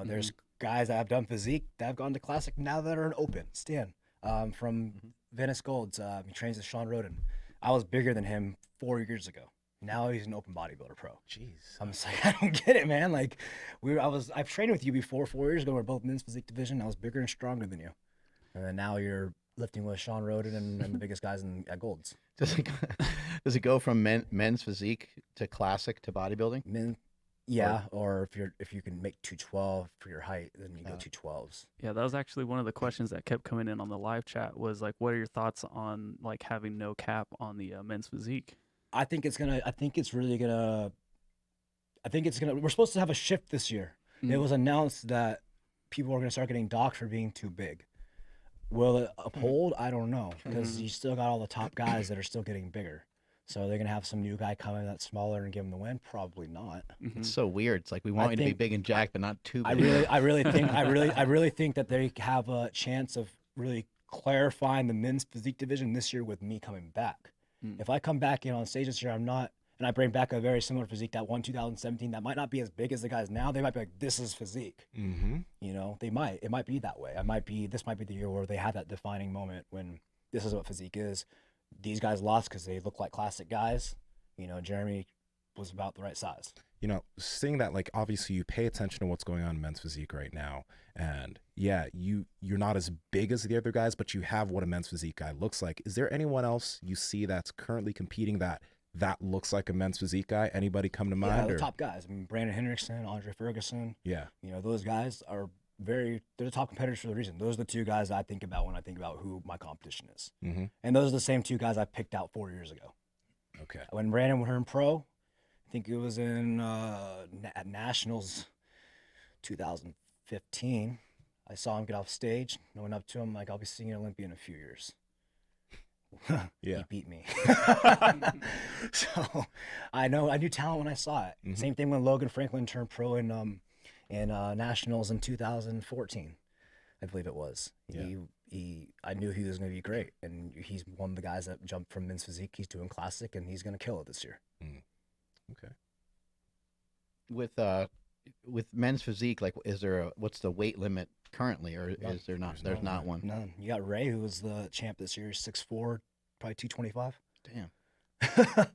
There's guys that have done physique that have gone to classic now that are in open. Stan, from Venice Golds, he trains with Sean Roden. I was bigger than him 4 years ago. Now he's an open bodybuilder pro. Jeez. I'm just like, I don't get it, man. Like, I've trained with you before 4 years ago. We're both men's physique division. I was bigger and stronger than you. And then now you're lifting with Sean Roden and the biggest guys at Golds. Does it go from men's physique to classic to bodybuilding? Or if you can make 212 for your height, then you go 212s. Yeah, that was actually one of the questions that kept coming in on the live chat was like, what are your thoughts on like having no cap on the men's physique? I think we're supposed to have a shift this year. It was announced that people are going to start getting docked for being too big. Will it uphold? I don't know, because you still got all the top guys that are still getting bigger. So they're going to have some new guy come in that's smaller and give him the win? Probably not. It's so weird. It's like we want you to be big and jacked, but not too big. I really think that they have a chance of really clarifying the men's physique division this year with me coming back. If I come back in on stage this year, and I bring back a very similar physique that won 2017, that might not be as big as the guys now. They might be like, this is physique. They might. It might be that way. This might be the year where they have that defining moment when this is what physique is. These guys lost because they look like classic guys. Jeremy was about the right size. Seeing that, like, obviously you pay attention to what's going on in men's physique right now, and yeah, you're not as big as the other guys, but you have what a men's physique guy looks like. Is there anyone else you see that's currently competing that looks like a men's physique guy? Anybody come to mind? Yeah, the top guys. I mean, Brandon Hendrickson, Andre Ferguson. Yeah. Those guys are they're the top competitors for the reason. Those are the 2 guys I think about when I think about who my competition is. And those are the same 2 guys I picked out 4 years ago. Okay. When Brandon turned pro, I think it was at Nationals 2015. I saw him get off stage. I went up to him like, I'll be singing Olympia in a few years. Yeah. He beat me. So I knew talent when I saw it. Same thing when Logan Franklin turned pro in Nationals in 2014, I believe it was. Yeah. I knew he was going to be great, and he's one of the guys that jumped from men's physique. He's doing classic, and he's going to kill it this year. Okay. With men's physique, like, what's the weight limit currently, or is there not? There's not one. None. You got Ray, who was the champ this year, 6'4", probably 225. Damn. 6'4".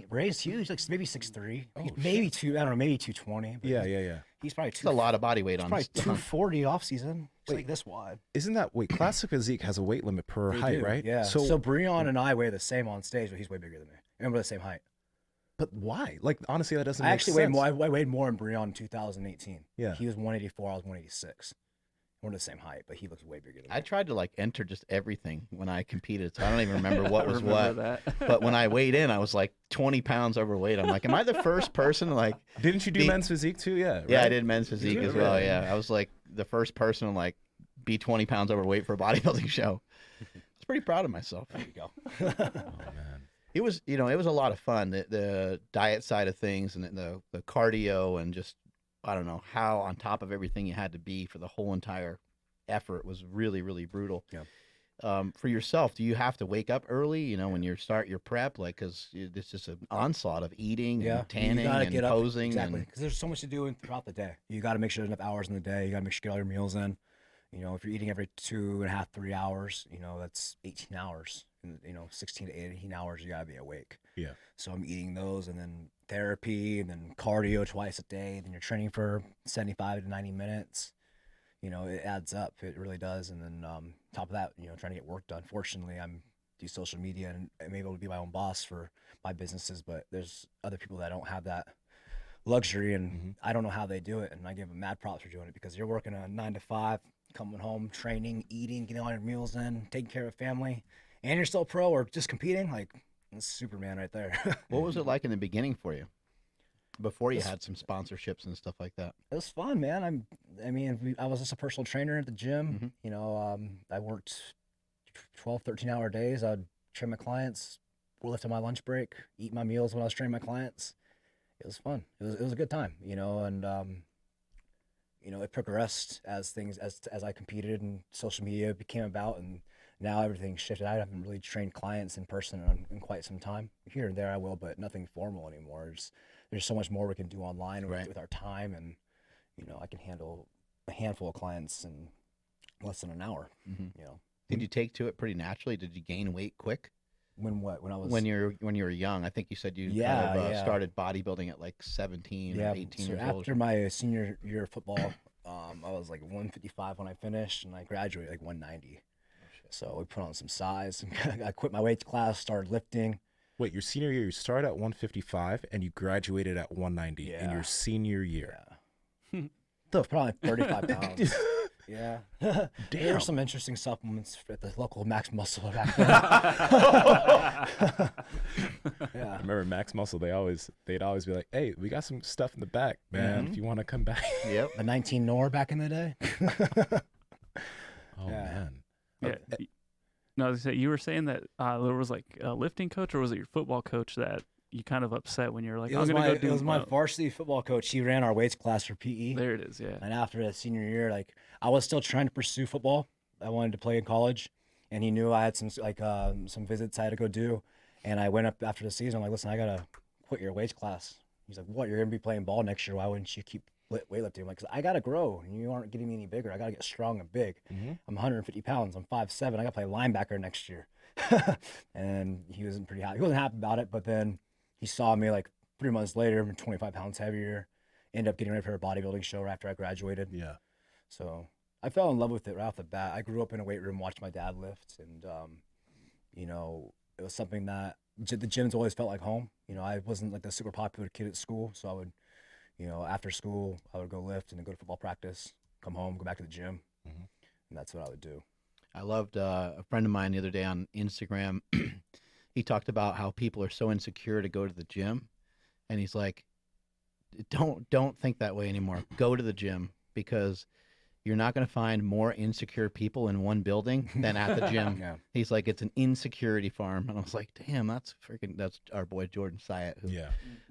Ray's huge, like maybe 6'3", Oh, maybe maybe 220. Yeah. He's probably It's a lot of body weight on. Probably 240 off season. It's like this wide. Isn't that classic physique has a weight limit per height, right? Yeah. So Breon and I weigh the same on stage, but he's way bigger than me. And we're the same height. But why? Like, honestly, that doesn't. I make actually sense. weighed more. I weighed more in Breon in 2018. Yeah. He was 184. I was 186. We're the same height, but he looks way bigger than me. I tried to enter just everything when I competed, so I don't even remember what was what. That. But when I weighed in, I was like 20 pounds overweight. I'm like, am I the first person to Didn't you do men's physique too? Yeah. Right? Yeah, I did men's physique as well. Yeah, I was like the first person to be 20 pounds overweight for a bodybuilding show. I was pretty proud of myself. There you go. Oh man. It was, it was a lot of fun. The diet side of things and the cardio and just, I don't know, how on top of everything you had to be for the whole entire effort was really, really brutal. Yeah. For yourself, do you have to wake up early, when you start your prep? Because it's just an onslaught of eating and tanning and posing. Exactly. Because there's so much to do throughout the day. You got to make sure there's enough hours in the day. You got to make sure you get all your meals in. You know, if you're eating every 2.5, 3 hours, you know, that's 18 hours. And, you know, 16 to 18 hours, you gotta be awake. Yeah. So I'm eating those, and then therapy, and then cardio twice a day. Then you're training for 75 to 90 minutes. You know, it adds up. It really does. And then top of that, you know, trying to get work done. Fortunately, do social media, and I'm able to be my own boss for my businesses. But there's other people that don't have that luxury, and I don't know how they do it. And I give them mad props for doing it, because you're working a 9 to 5, coming home, training, eating, getting all your meals in, taking care of family, and you're still pro or just competing. Like, that's Superman right there. What was it like in the beginning for you? Before you had some sponsorships and stuff like that. It was fun, man. I was just a personal trainer at the gym. You know, I worked 12, 13-hour days. I'd train my clients, lift on my lunch break, eat my meals when I was training my clients. It was fun. It was a good time, you know, and you know, it progressed as I competed and social media became about, and now everything shifted. I haven't really trained clients in person in quite some time. Here and there I will, but nothing formal anymore. There's so much more we can do online with our time, and you know, I can handle a handful of clients in less than an hour. You know. Did you take to it pretty naturally? Did you gain weight quick? When I was when you were young. I think you said you started bodybuilding at like 17 or 18 years old. After my senior year of football, I was like 155 when I finished, and I graduated like 190. So we put on some size. I quit my weight class, started lifting. Wait, your senior year, you started at 155 and you graduated at 190 in your senior year. Yeah. So probably 35 pounds. Yeah. Damn. There were some interesting supplements at the local Max Muscle back then. I remember Max Muscle, they'd always be like, hey, we got some stuff in the back, man, if you want to come back. Yep. The 19 Nor back in the day. Man. Yeah. No, I was gonna say, you were saying that there was like a lifting coach, or was it your football coach that you kind of upset when you're like, It was my varsity football coach. He ran our weights class for PE. There it is, yeah. And after that senior year, like, I was still trying to pursue football. I wanted to play in college, and he knew I had some visits I had to go do. And I went up after the season. I'm like, listen, I gotta quit your weights class. He's like, what? You're gonna be playing ball next year. Why wouldn't you keep weightlifting? I'm like, 'cause I gotta grow, and you aren't getting me any bigger. I gotta get strong and big. I'm 150 pounds. I'm 5'7". I gotta play linebacker next year. And he wasn't pretty happy. He wasn't happy about it, but then he saw me like 3 months later, I'm 25 pounds heavier. Ended up getting ready for a bodybuilding show right after I graduated. Yeah. So I fell in love with it right off the bat. I grew up in a weight room, watched my dad lift, and you know, it was something that the gyms always felt like home. You know, I wasn't like the super popular kid at school, so I would, you know, after school I would go lift and then go to football practice, come home, go back to the gym, and that's what I would do. I loved a friend of mine the other day on Instagram. He talked about how people are so insecure to go to the gym, and he's like, don't think that way anymore. Go to the gym, because you're not going to find more insecure people in one building than at the gym. Yeah. He's like, it's an insecurity farm. And I was like, damn, that's our boy Jordan Syatt, who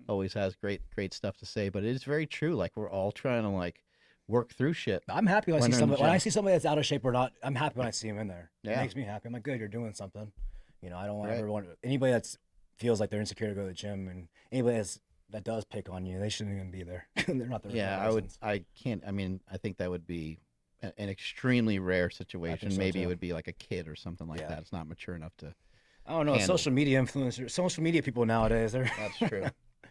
always has great stuff to say. But it is very true. Like, we're all trying to like work through shit. I'm happy when I see somebody that's out of shape or not. I'm happy when I see him in there. Yeah. It makes me happy. I'm like, good, you're doing something. You know, I don't ever want anybody that feels like they're insecure to go to the gym, and anybody that does pick on you, they shouldn't even be there. They're not there. Yeah, I think that would be an extremely rare situation. So Maybe too. it would be like a kid or something like that. It's not mature enough to. I don't know. handle. Social media influencers, social media people nowadays, they're. That's true.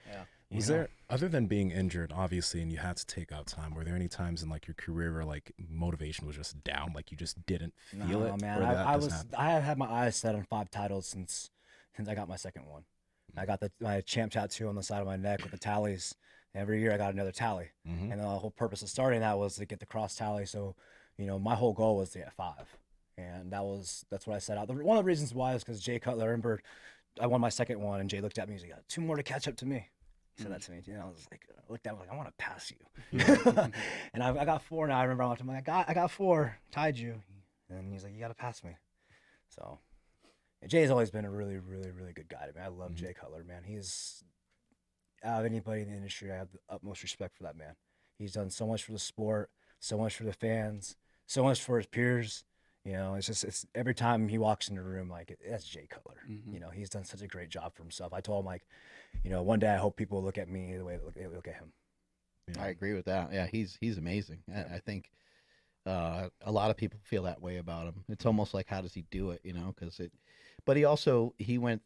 Yeah. Was there, other than being injured, obviously, and you had to take out time, were there any times in like your career where like motivation was just down, like you just didn't feel it? Man, I have had my eyes set on 5 titles since I got my second one. I got my champ tattoo on the side of my neck with the tallies. Every year I got another tally, and the whole purpose of starting that was to get the cross tally. So, you know, my whole goal was to get 5, and that's what I set out. One of the reasons why is because Jay Cutler, remember, I won my second one, and Jay looked at me. He's like, 2 more to catch up to me. He said that to me. You know, I was like, I looked at him like, I want to pass you. And I got 4 now. I remember I went to him like, I got 4, tied you. And he's like, you got to pass me. So Jay's always been a really, really, really good guy to me. I love Jay Cutler, man. He's, out of anybody in the industry, I have the utmost respect for that man. He's done so much for the sport, so much for the fans, so much for his peers. You know, it's every time he walks in the room, like, that's Jay Cutler. You know, he's done such a great job for himself. I told him, like, you know, one day I hope people look at me the way they look at him. I agree with that. Yeah, he's amazing. I think A lot of people feel that way about him. It's almost like, how does he do it? Because but he also he went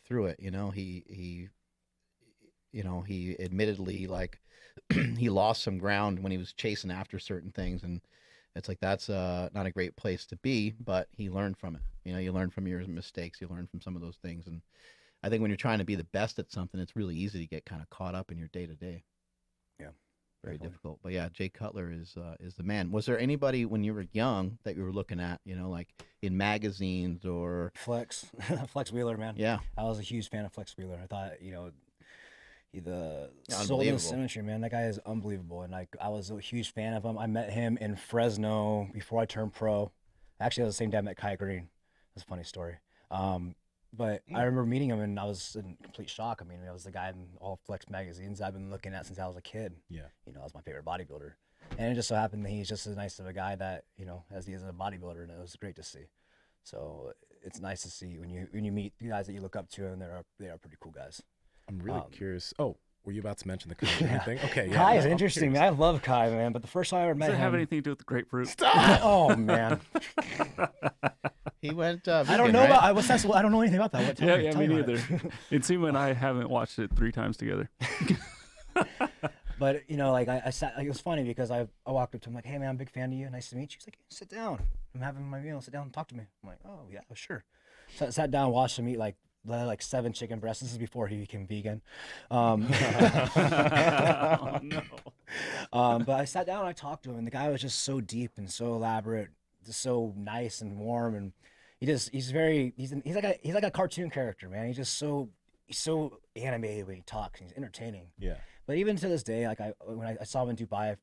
through it. He admittedly, like, he lost some ground when he was chasing after certain things, and it's like that's not a great place to be. But he learned from it. You learn from your mistakes. You learn from some of those things, and I think when you're trying to be the best at something, it's really easy to get kind of caught up in your day to day. Yeah, Very difficult. But yeah, Jay Cutler is the man. Was there anybody when you were young that you were looking at, like in magazines or Flex Wheeler, man. Yeah, I was a huge fan of Flex Wheeler. I thought, the soul and unbelievable. symmetry, man. That guy is unbelievable, and I was a huge fan of him. I met him in Fresno before I turned pro. Actually, it was the same day I met Kai Green. That's a funny story. But I remember meeting him, and I was in complete shock. I mean, it was the guy in all Flex magazines I've been looking at since I was a kid. Yeah. I was my favorite bodybuilder. And it just so happened that he's just as nice of a guy that, as he is a bodybuilder, and it was great to see. So it's nice to see when you meet the guys that you look up to, and they are pretty cool guys. I'm really curious. Oh, were you about to mention the Kai thing? Okay, yeah. Kai is I'm interesting, man. I love Kai, man. But the first time I ever met Does it him, have anything to do with the grapefruit? oh man, he went. I don't know right? about what's that? I don't know anything about that. What, tell Yeah, me me about neither. it. Nsima and I haven't watched it 3 times together. But like I sat, like, it was funny because I walked up to him like, hey man, I'm a big fan of you. Nice to meet you. He's like, sit down. I'm having my meal. Sit down and talk to me. I'm like, oh yeah, sure. So I sat down, watched him eat like 7 chicken breasts. This is before he became vegan. Oh, no. But I sat down and I talked to him, and the guy was just so deep and so elaborate, just so nice and warm, and he's like a cartoon character, man. He's so animated when he talks. He's entertaining. Yeah. But even to this day, like when I saw him in Dubai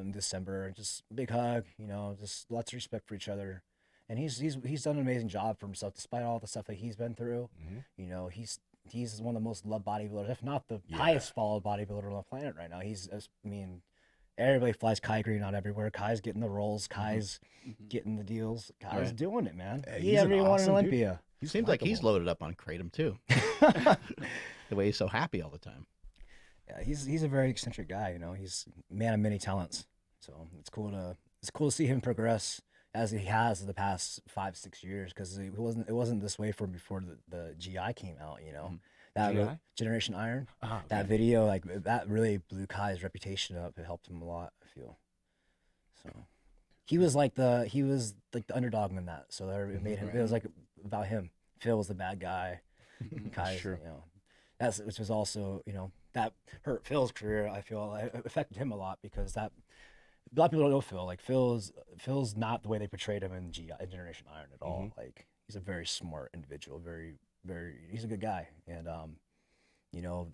in December, just big hug, just lots of respect for each other. And he's done an amazing job for himself despite all the stuff that he's been through. Mm-hmm. He's one of the most loved bodybuilders, if not the highest followed bodybuilder on the planet right now. Everybody flies Kai Green out everywhere. Kai's getting the roles. Kai's getting the deals. Kai's doing it, man. He's an won awesome Olympia. Dude. Seems like he's loaded up on kratom too. The way he's so happy all the time. Yeah, he's a very eccentric guy. He's a man of many talents. So it's cool to see him progress as he has the past 5-6 years, because it wasn't this way for before the GI came out. That GI? Generation Iron. Ah, That okay. video, like, that really blew Kai's reputation up. It helped him a lot, I feel. So he was like the underdog in that. So it made him. It was like about him. Phil was the bad guy. Kai's, Sure. which was also, that hurt Phil's career. I feel it affected him a lot, because that. A lot of people don't know Phil. Like, Phil's not the way they portrayed him in Generation Iron at all. Like, he's a very smart individual. Very, very. He's a good guy. And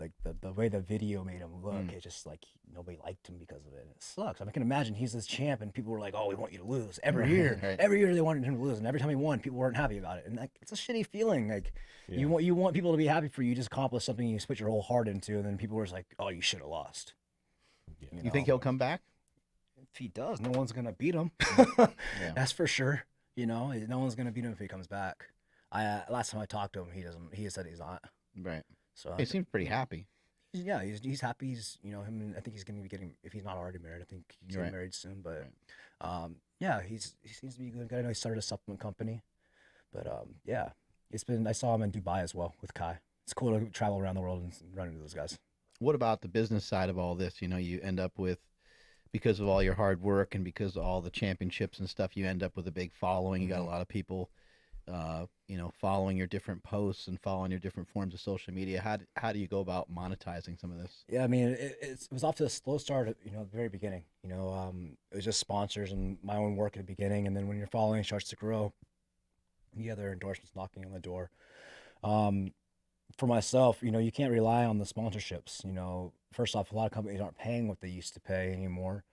like the way the video made him look, it just, like, nobody liked him because of it. And it sucks. I can imagine he's this champ, and people were like, "Oh, we want you to lose every year." Right. Every year they wanted him to lose, and every time he won, people weren't happy about it. And, like, it's a shitty feeling. Like, you want people to be happy for you. You just accomplished something you put your whole heart into, and then people were just like, "Oh, you should have lost." Yeah. You think he'll come back? If he does, no one's gonna beat him. That's for sure. No one's gonna beat him if he comes back. Last time I talked to him, he said he's not. Right. So He seems pretty happy. he's happy. He's him. I think he's gonna be getting, if he's not already married. I think he's getting married soon. But he seems to be a good guy. I know he started a supplement company. But I saw him in Dubai as well with Kai. It's cool to travel around the world and run into those guys. What about the business side of all this? You end up with, because of all your hard work and because of all the championships and stuff, you end up with a big following. You got a lot of people, following your different posts and following your different forms of social media. How do you go about monetizing some of this? Yeah, I mean, it was off to a slow start at, the very beginning. It was just sponsors and my own work at the beginning. And then when your following starts to grow, you get other endorsements knocking on the door. For myself, you can't rely on the sponsorships. First off, a lot of companies aren't paying what they used to pay anymore.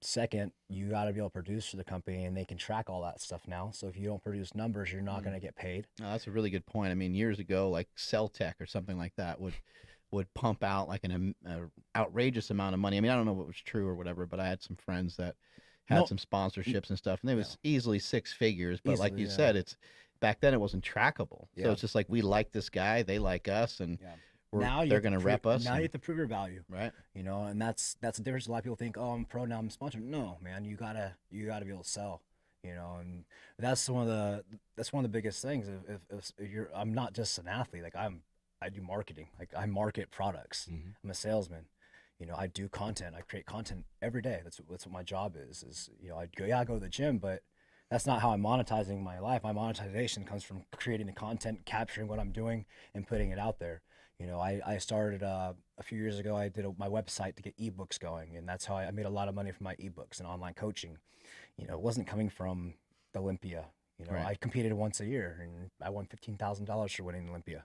Second, you got to be able to produce for the company, and they can track all that stuff now. So if you don't produce numbers, you're not going to get paid. Oh, that's a really good point. I mean, years ago, like Celtech or something like that would pump out like an outrageous amount of money. I mean, I don't know what was true or whatever, but I had some friends that had some sponsorships and stuff, and it was easily 6 figures. But like you said, back then it wasn't trackable. So it's just like, we like this guy, they like us, and Now they're going to rep us. Now you have to prove your value, right? You know, and that's the difference. A lot of people think, oh, I'm pro now, I'm sponsored. No, man, you gotta be able to sell. You know, and that's one of the biggest things. If you're, I'm not just an athlete. Like I do marketing. Like I market products. I'm a salesman. You know, I do content. I create content every day. That's what my job is, you know, I go to the gym, but that's not how I'm monetizing my life. My monetization comes from creating the content, capturing what I'm doing, and putting it out there. You know, I started a few years ago. I did my website to get ebooks going, and that's how I made a lot of money from my ebooks and online coaching. You know, it wasn't coming from Olympia. You know, I competed once a year, and I won $15,000 for winning Olympia.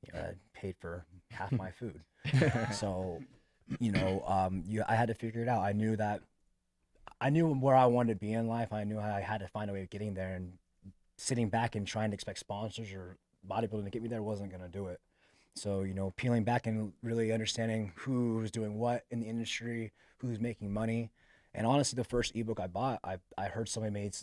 You know, I paid for half my food. So, you know, I had to figure it out. I knew where I wanted to be in life. I knew I had to find a way of getting there, and sitting back and trying to expect sponsors or bodybuilding to get me there wasn't going to do it. So, you know, peeling back and really understanding who's doing what in the industry, who's making money. And honestly, the first ebook I bought, I heard somebody made,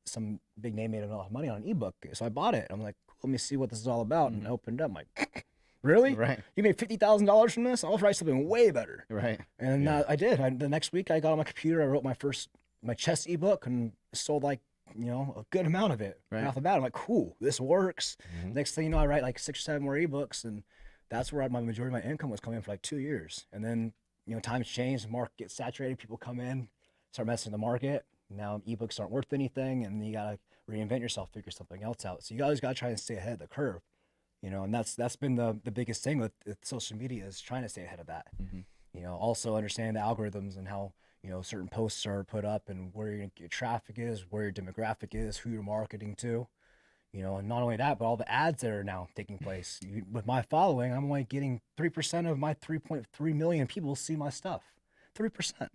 some big name made a lot of money on an ebook. So I bought it. I'm like, let me see what this is all about. And I opened up, I'm like, really? Right. You made $50,000 from this? I'll write something way better. Right. And I did. The next week I got on my computer, I wrote my chest ebook and sold like, you know, a good amount of it right off the bat. I'm like, cool, this works. Next thing you know, I write like 6 or 7 more ebooks, and that's where my majority of my income was coming in for like 2 years. And then, you know, times change, the market gets saturated, people come in, start messing the market. Now ebooks aren't worth anything, and you gotta reinvent yourself, figure something else out. So you always gotta try and stay ahead of the curve, you know. And that's been the biggest thing with social media, is trying to stay ahead of that. You know, also understanding the algorithms and how, you know, certain posts are put up, and where your traffic is, where your demographic is, who you're marketing to, you know. And not only that, but all the ads that are now taking place. With my following, I'm only getting 3% of my 3.3 million people see my stuff. 3%.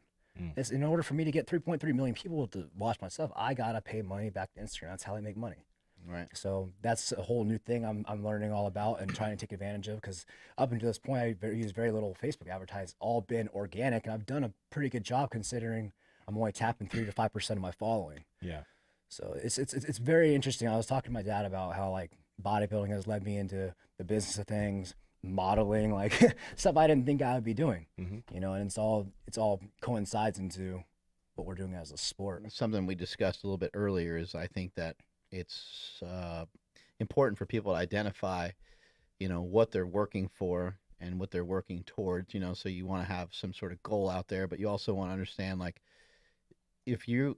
It's, in order for me to get 3.3 million people to watch my stuff, I gotta pay money back to Instagram. That's how they make money. Right. So that's a whole new thing I'm learning all about and trying to take advantage of, because up until this point, I use very little Facebook advertise, all been organic, and I've done a pretty good job considering I'm only tapping 3 to 5% of my following. Yeah. So it's very interesting. I was talking to my dad about how like bodybuilding has led me into the business of things, modeling, like stuff I didn't think I would be doing. You know, and it's all coincides into what we're doing as a sport. Something we discussed a little bit earlier is, I think that it's important for people to identify, you know, what they're working for and what they're working towards, you know. So you want to have some sort of goal out there, but you also want to understand, like, if you're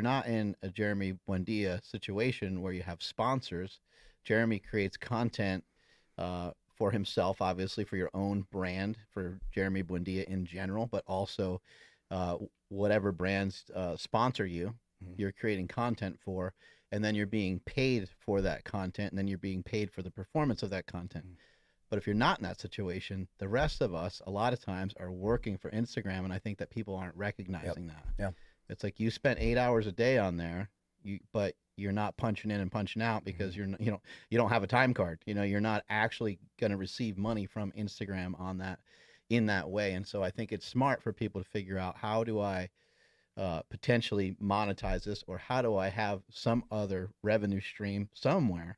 not in a Jeremy Buendia situation where you have sponsors, Jeremy creates content for himself, obviously, for your own brand, for Jeremy Buendia in general, but also whatever brands sponsor you, you're creating content for, and then you're being paid for that content, and then you're being paid for the performance of that content. But if you're not in that situation, the rest of us, a lot of times, are working for Instagram, and I think that people aren't recognizing that. Yeah. It's like you spent 8 hours a day on there, but you're not punching in and punching out because you don't have a time card. You know, you're not actually going to receive money from Instagram on that, in that way. And so I think it's smart for people to figure out, how do I potentially monetize this, or how do I have some other revenue stream somewhere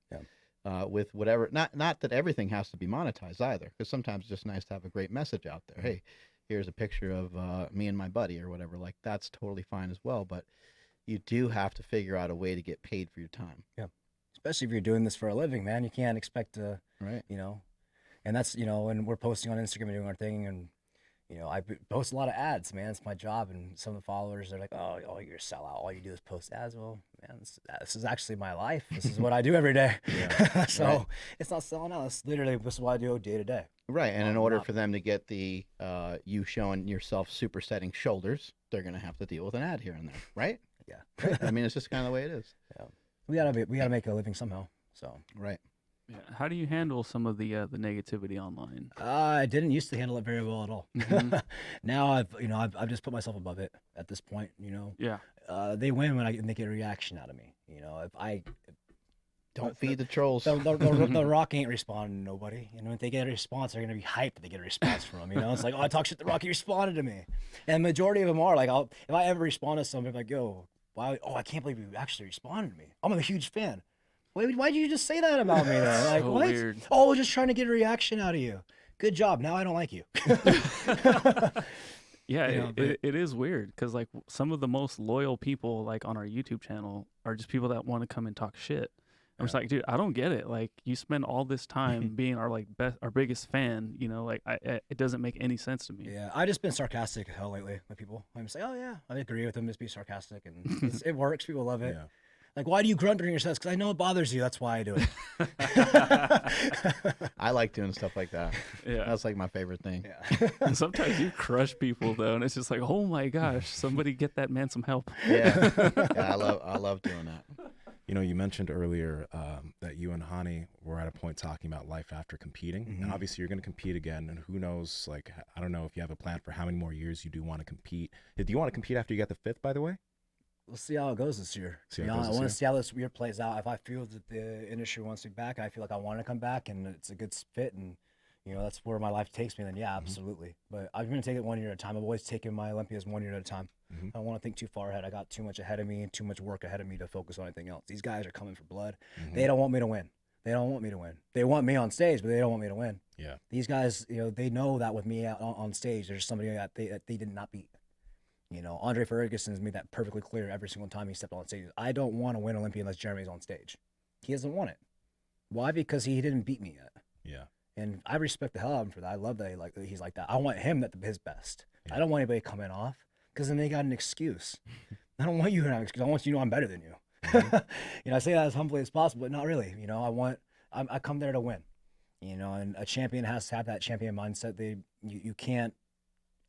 with whatever. Not that everything has to be monetized either, because sometimes it's just nice to have a great message out there. Hey, here's a picture of me and my buddy or whatever. Like, that's totally fine as well. But you do have to figure out a way to get paid for your time. Yeah. Especially if you're doing this for a living, man. You can't expect to, you know, and that's, you know, and we're posting on Instagram and doing our thing, and, you know, I post a lot of ads, man. It's my job. And some of the followers are like, oh, you're a sellout. All you do is post ads. Well, man, this is actually my life. This is what I do every day. So it's not selling out. It's literally, this is what I do day to day. Right. And in order for them to get the you showing yourself supersetting shoulders, they're going to have to deal with an ad here and there. Right? Yeah. I mean, it's just kind of the way it is. Yeah. We gotta make a living somehow. So. Right. Yeah. How do you handle some of the negativity online? I didn't used to handle it very well at all. Now I've just put myself above it at this point. You know. Yeah. They win when they get a reaction out of me. You know, if I don't feed the trolls. The Rock ain't responding to nobody. You know, if they get a response, they're gonna be hyped that they get a response from them. You know, it's like, oh, I talk shit to Rock, he responded to me, and the majority of them are like, if I ever respond to somebody, I'm like, yo, wow, oh, I can't believe you actually responded to me. I'm a huge fan. Wait, why did you just say that about me then? Like, So what? weird. Oh, just trying to get a reaction out of you. Good job. Now I don't like you. Yeah, You know, but- it is weird because like some of the most loyal people like on our YouTube channel are just people that want to come and talk shit. I'm just like, dude, I don't get it. Like, you spend all this time being our like our biggest fan. You know, like it doesn't make any sense to me. Yeah, I just been sarcastic as hell lately with people. I'm just like, oh yeah, I agree with them. Just be sarcastic, and it works. People love it. Yeah. Like, why do you grunt during your sets? Because I know it bothers you. That's why I do it. I like doing stuff like that. Yeah. That's like my favorite thing. Yeah. And sometimes you crush people though, and it's just like, oh my gosh, somebody get that man some help. Yeah, I love doing that. You know, you mentioned earlier that you and Hani were at a point talking about life after competing. And obviously you're going to compete again. And who knows, like, I don't know if you have a plan for how many more years you do want to compete. Do you want to compete after you get the 5th, by the way? We'll see how it goes this year. See how it You know, goes I this want year? to see how this year plays out. If I feel that the industry wants me back, I feel like I want to come back, and it's a good fit, and you know that's where my life takes me. Then yeah, absolutely. But I'm going to take it 1 year at a time. I've always taken my Olympias 1 year at a time. I don't want to think too far ahead. I got too much ahead of me and too much work ahead of me to focus on anything else. These guys are coming for blood. They don't want me to win. They don't want me to win. They want me on stage, but they don't want me to win. Yeah. These guys, you know, they know that with me on stage, there's somebody that they did not beat. You know, Andre Ferguson has made that perfectly clear every single time he stepped on stage. I don't want to win Olympia unless Jeremy's on stage. He doesn't want it. Why? Because he didn't beat me yet. Yeah. And I respect the hell out of him for that. I love that he's like that. I want him at his best. I don't want anybody coming off because then they got an excuse. I don't want you to have an excuse. I want you to know I'm better than you. You know, I say that as humbly as possible, but not really. You know, I come there to win. You know, and a champion has to have that champion mindset. You can't.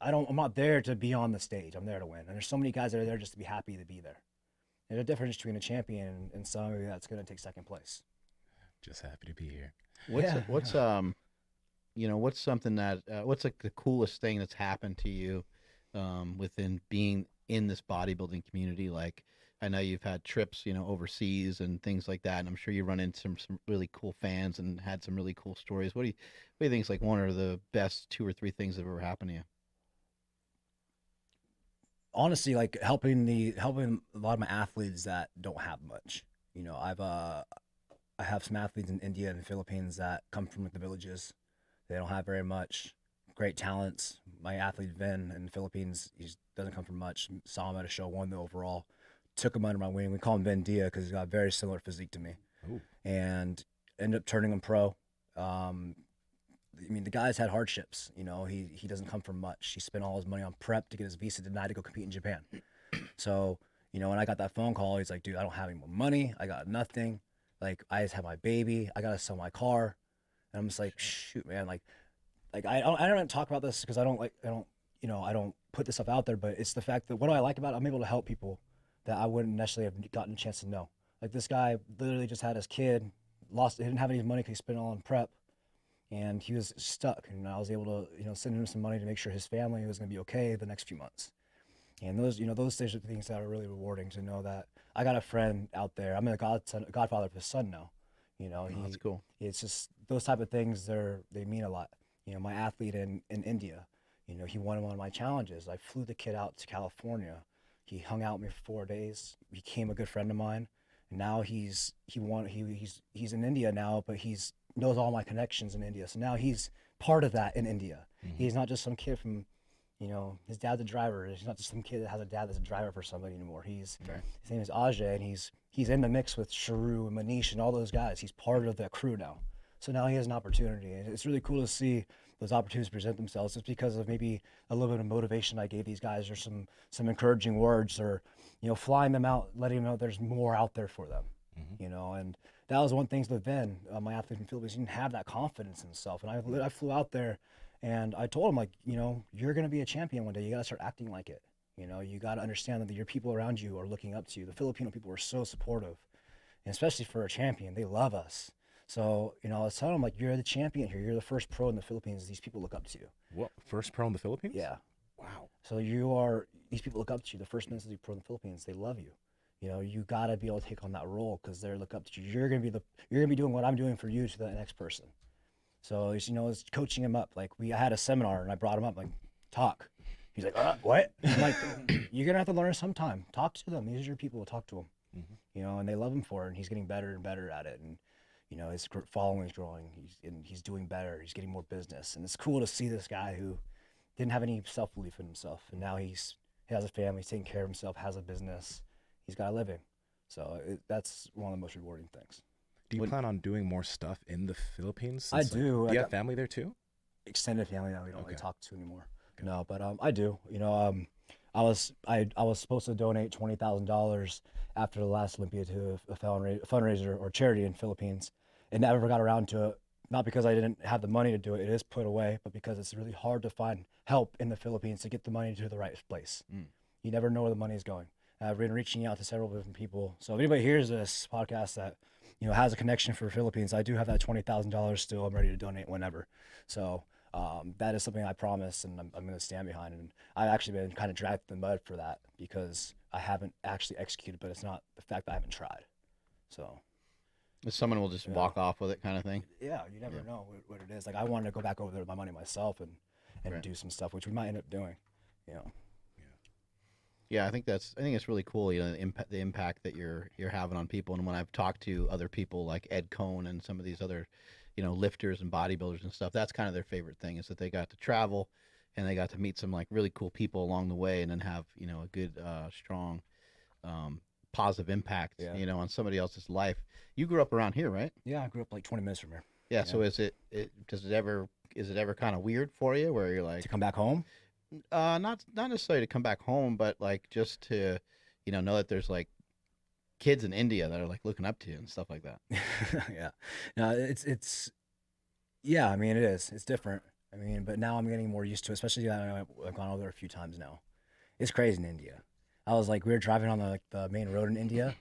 I'm not there to be on the stage. I'm there to win. And there's so many guys that are there just to be happy to be there. There's a difference between a champion and somebody that's going to take second place. Just happy to be here. What's you know, what's something that what's like the coolest thing that's happened to you within being in this bodybuilding community? Like, I know you've had trips, you know, overseas and things like that, and I'm sure you run into some really cool fans and had some really cool stories. What do you think is like one of the best 2 or 3 things that have ever happened to you? Honestly, like helping a lot of my athletes that don't have much. You know, I have some athletes in India and the Philippines that come from like the villages. They don't have very much. Great talents. My athlete Vin in the Philippines, he doesn't come from much. Saw him at a show, won the overall. Took him under my wing. We call him Buendia because he's got a very similar physique to me. Ooh. And ended up turning him pro. I mean, the guy's had hardships. You know, he doesn't come from much. He spent all his money on prep to get his visa denied to go compete in Japan. So, you know, when I got that phone call, he's like, dude, I don't have any more money. I got nothing. Like, I just have my baby. I got to sell my car. And I'm just like, shoot, man. Like I don't talk about this because I don't put this stuff out there, but it's the fact that what do I like about it? I'm able to help people that I wouldn't necessarily have gotten a chance to know. Like this guy literally just had his kid, he didn't have any money because he spent it all on prep. And he was stuck, and I was able to, you know, send him some money to make sure his family was going to be okay the next few months. And those, you know, those things are the things that are really rewarding to know that I got a friend out there. I'm a godfather of his son now. You know, That's cool. It's just those type of things. They mean a lot. You know, my athlete in India, you know, he won one of my challenges. I flew the kid out to California. He hung out with me for 4 days. Became a good friend of mine. And now he's in India now, but knows all my connections in India. So now he's part of that in India. He's not just some kid from, you know, his dad's a driver. He's not just some kid that has a dad that's a driver for somebody anymore. His name is Ajay, and he's in the mix with Sharu and Manish and all those guys. He's part of that crew now. So now he has an opportunity. And it's really cool to see those opportunities present themselves just because of maybe a little bit of motivation I gave these guys or some encouraging words or, you know, flying them out, letting them know there's more out there for them, you know, and that was one thing with Ben, my athlete from the Philippines. He didn't have that confidence in himself. And I flew out there and I told him, like, you know, you're going to be a champion one day. You got to start acting like it. You know, you got to understand that your people around you are looking up to you. The Filipino people are so supportive, and especially for a champion. They love us. So, you know, I was telling him, like, you're the champion here. You're the first pro in the Philippines. These people look up to you. What? First pro in the Philippines? Yeah. Wow. So these people look up to you. The first men's pro in the Philippines. They love you. You know, you got to be able to take on that role because they look up to you. You're going to be doing what I'm doing for you to the next person. So, you know, it's coaching him up. Like, I had a seminar and I brought him up, like, talk. He's like, what? I'm like, you're going to have to learn sometime. Talk to them. These are your people. Talk to them. you know, and they love him for it, and he's getting better and better at it, and you know, his following is growing. He's doing better. He's getting more business, and it's cool to see this guy who didn't have any self belief in himself, and now he has a family, he's taking care of himself, has a business, he's got a living. So that's one of the most rewarding things. Do you plan on doing more stuff in the Philippines? I do. Do you have family there too? Extended family that we don't really Okay. talk to anymore. Okay. No, but I do. You know, I was supposed to donate $20,000 after the last Olympia to a fundraiser or charity in Philippines, and never got around to it. Not because I didn't have the money to do it; it is put away, but because it's really hard to find help in the Philippines to get the money to the right place. You never know where the money is going. I've been reaching out to several different people. So if anybody hears this podcast that, you know, has a connection for Philippines, I do have that $20,000 still. I'm ready to donate whenever. So that is something I promise, and I'm going to stand behind. And I've actually been kind of dragged through the mud for that because I haven't actually executed, but it's not the fact that I haven't tried. So Someone will just walk off with it, kind of thing. yeah, you never know what it is. Like, I wanted to go back over there with my money myself and Right. do some stuff, which we might end up doing. You know. Yeah, I think it's really cool. You know, the impact that you're having on people. And when I've talked to other people like Ed Cohn and some of these other, you know, lifters and bodybuilders and stuff, that's kind of their favorite thing, is that they got to travel and they got to meet some like really cool people along the way, and then have, you know, a good, strong, positive impact, you know, on somebody else's life. You grew up around here, right? Yeah, I grew up like 20 minutes from here. Yeah. So is it ever kind of weird for you where you're like To come back home? not necessarily to come back home, but like just to, you know that there's like kids in India that are like looking up to you and stuff like that. Yeah. No, it's yeah, I mean, it is. It's different. I mean, but now I'm getting more used to it, especially that I've gone over there a few times now. It's crazy in India. I was like, we were driving on the main road in India,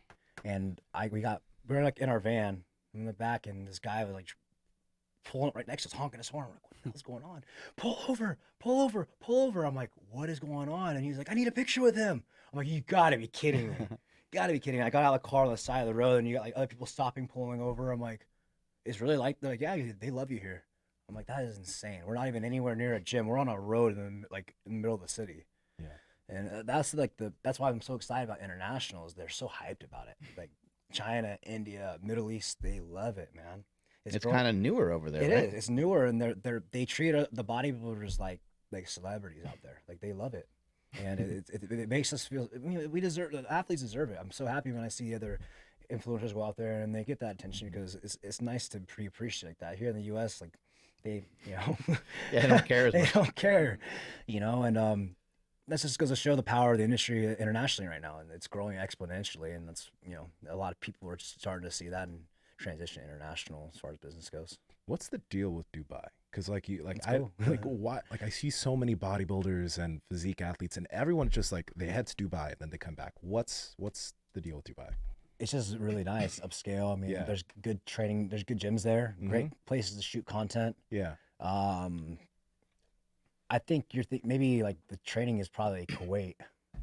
and we were like in our van in the back, and this guy was like pulling up right next to us, honking his horn. I'm like, what the hell's going on? Pull over, pull over, pull over. I'm like, what is going on? And he's like, I need a picture with him. I'm like, you gotta be kidding me. Gotta be kidding me. I got out of the car on the side of the road, and you got like other people stopping, pulling over. I'm like, it's really like, they're like, yeah, they love you here. I'm like, that is insane. We're not even anywhere near a gym. We're on a road in the middle of the city. Yeah. And that's why I'm so excited about internationals. They're so hyped about it. Like China, India, Middle East, they love it, man. It's kind of newer over there. It right? is. It's newer, and they treat the bodybuilders like celebrities out there. Like, they love it, and it makes us feel. I mean, the athletes deserve it. I'm so happy when I see other influencers go out there and they get that attention, because it's nice to appreciate that. Here in the U.S., like, they, you know, Yeah, they don't care as they much. don't care, you know, and that's just goes to show the power of the industry internationally right now, and it's growing exponentially, and that's, you know, a lot of people are starting to see that and transition international as far as business goes. What's the deal with Dubai? Because It's cool. what, like I see so many bodybuilders and physique athletes, and everyone's just like, they head to Dubai and then they come back. What's the deal with Dubai? It's just really nice, upscale. I mean, Yeah. there's good training, there's good gyms there, great places to shoot content. Yeah. I think maybe like the training is probably Kuwait.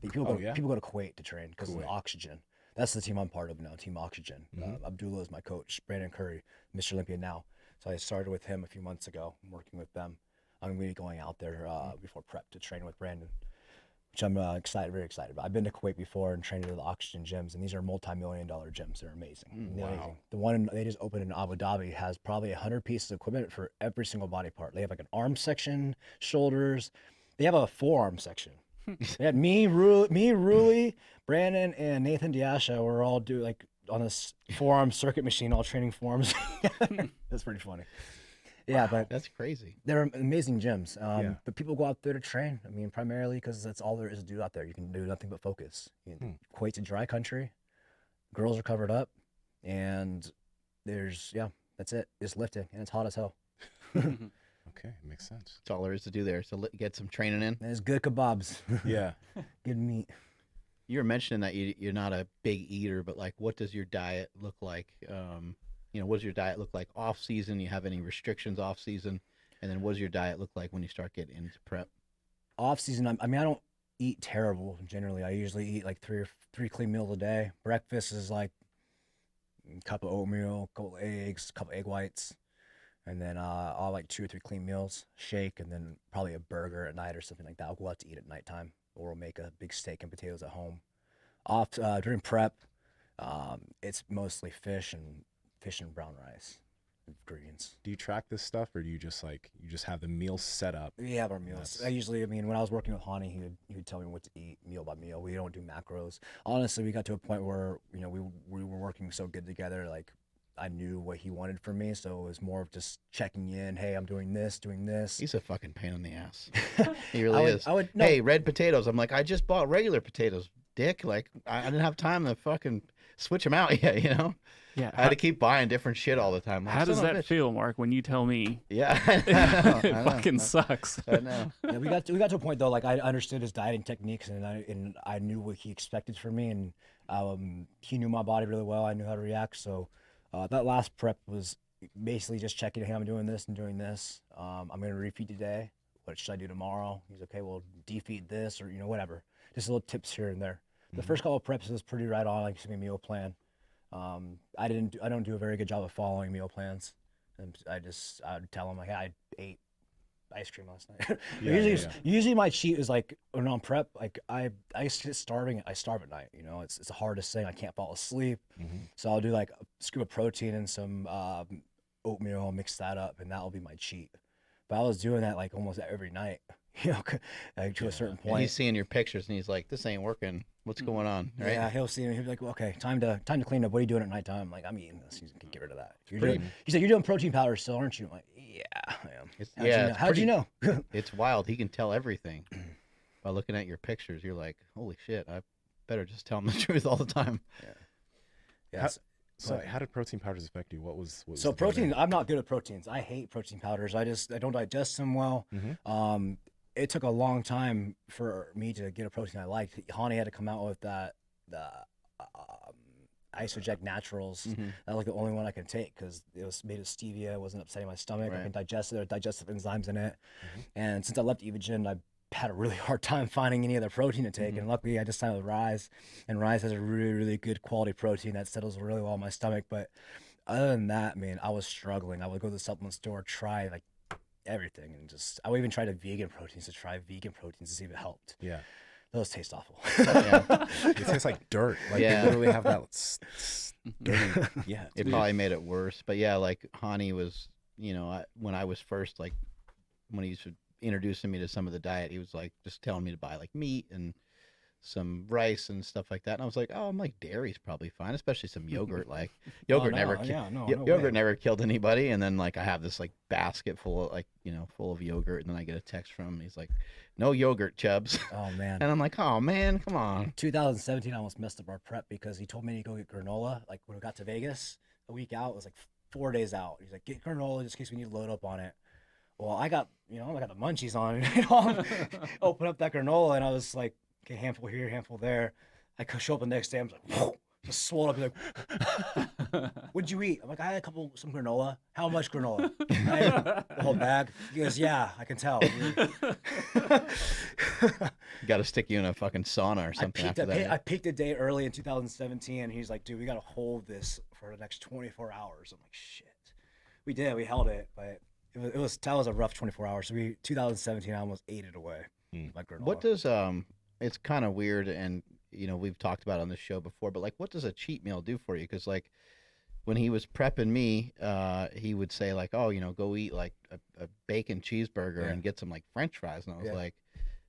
People Oh, yeah? people go to Kuwait to train because of the Kuwait. oxygen. That's the team I'm part of now, Team Oxygen. Abdullah is my coach, Brandon Curry, Mr. Olympia now. So I started with him a few months ago. I'm working with them. I'm going to be going out there before prep to train with Brandon, which I'm very excited about. I've been to Kuwait before and trained at the Oxygen gyms, and these are multi-million-dollar gyms. They're amazing. Wow. Amazing. The one they just opened in Abu Dhabi has probably 100 pieces of equipment for every single body part. They have like an arm section, shoulders. They have a forearm section. They had me, Ruli, Brandon, and Nathan Diasha were all on this forearm circuit machine, all training forearms. That's pretty funny. Yeah, but That's crazy. they're amazing gyms. Yeah. But people go out there to train. I mean, primarily because that's all there is to do out there. You can do nothing but focus. Kuwait's a dry country. Girls are covered up, and that's it. It's lifting, and it's hot as hell. Okay, makes sense. That's all there is to do there. So get some training in. And it's good kebabs, Yeah. good meat. You were mentioning that you're not a big eater, but like, what does your diet look like? You know, what does your diet look like off season? You have any restrictions off season? And then what does your diet look like when you start getting into prep? Off season, I mean, I don't eat terrible generally. I usually eat like three clean meals a day. Breakfast is like a cup of oatmeal, a couple of eggs, a couple of egg whites, and then I'll like 2 or 3 clean meals, shake, and then probably a burger at night or something like that. I'll go out to eat at nighttime, or we'll make a big steak and potatoes at home. During prep, It's mostly fish and brown rice, and greens. Do you track this stuff, or do you just have the meal set up? We have our meals. I mean, when I was working with Hani, he would tell me what to eat meal by meal. We don't do macros. Honestly, we got to a point where we were working so good together. Like, I knew what he wanted from me, so it was more of just checking in. Hey, I'm doing this. He's a fucking pain in the ass. He really is. No. Hey, red potatoes. I'm like, I just bought regular potatoes, dick. Like, I didn't have time to fucking switch them out yet, you know? Yeah. I had to keep buying different shit all the time. Like, How does son of a that bitch. feel, Mark, when you tell me? Yeah. It fucking sucks. I know. Yeah, we got to a point though. Like, I understood his dieting techniques, and I knew what he expected from me, and he knew my body really well. I knew how to react. So that last prep was basically just checking. Hey, I'm doing this and doing this. I'm gonna refeed today. What should I do tomorrow? He's okay. Well, defeat this, or whatever. Just little tips here and there. The first couple of preps was pretty right on. Like, give me a meal plan. I don't do a very good job of following meal plans. And I would tell him, like, hey, I ate ice cream last night. Usually my cheat is like, when I'm prep, like I get starving. I starve at night. It's the hardest thing. I can't fall asleep. So I'll do like a scoop of protein and some oatmeal. I'll mix that up, and that'll be my cheat. But I was doing that like almost every night. Like to a certain point. And he's seeing your pictures, and he's like, "This ain't working. What's going on?" Right? Yeah, he'll see me. He'll be like, well, "Okay, time to clean up. What are you doing at nighttime?" I'm like, "I'm eating this. You can get rid of that." He's like, "You're doing protein powder still, aren't you?" I'm like, "Yeah, I am." How'd you know? It's wild. He can tell everything by looking at your pictures. You're like, "Holy shit! I better just tell him the truth all the time." Yeah. So how did protein powders affect you? What was so the protein? I'm not good at proteins. I hate protein powders. I don't digest them well. It took a long time for me to get a protein I liked. Hani had to come out with the Isoject Naturals. That was like the only one I could take because it was made of stevia. It wasn't upsetting my stomach. I can digest it. There are digestive enzymes in it. And since I left Evogen, I had a really hard time finding any other protein to take. And luckily, I just signed with Rise. And Rise has a really, really good quality protein that settles really well in my stomach. But other than that, man, I was struggling. I would go to the supplement store, try like everything, and I would even try vegan proteins to see if it helped. Yeah. Those taste awful. It tastes like dirt. Like they literally have that dirty. Yeah. It probably made it worse. But yeah, like Hani was, when I was first, like when he was introducing me to some of the diet, he was like just telling me to buy like meat and some rice and stuff like that, and I was like, oh, I'm like, dairy's probably fine, especially some yogurt. Like yogurt never killed anybody. And then like I have this like basket full of full of yogurt, and then I get a text from him. He's like, no yogurt, Chubbs. Oh man. And I'm like, oh man, come on. 2017, I almost messed up our prep because he told me to go get granola. Like when we got to Vegas a week out, it was like 4 days out. He's like, get granola just in case we need to load up on it. Well, I got the munchies on it. Open up that granola, and I was like, okay, handful here, handful there. I show up the next day, I'm like, whoa, just swole up. He's like, what'd you eat? I'm like, I had some granola. How much granola? I ate the whole bag. He goes, yeah, I can tell. Got to stick you in a fucking sauna or something after that. I peaked a day early in 2017, and he's like, dude, we got to hold this for the next 24 hours. I'm like, shit. We did. We held it, but that was a rough 24 hours. So 2017, I almost ate it away. Like granola. What does it's kind of weird, and we've talked about it on this show before, but like, what does a cheat meal do for you? Because like when he was prepping me, he would say like, oh, go eat like a bacon cheeseburger and get some like French fries, and I was like,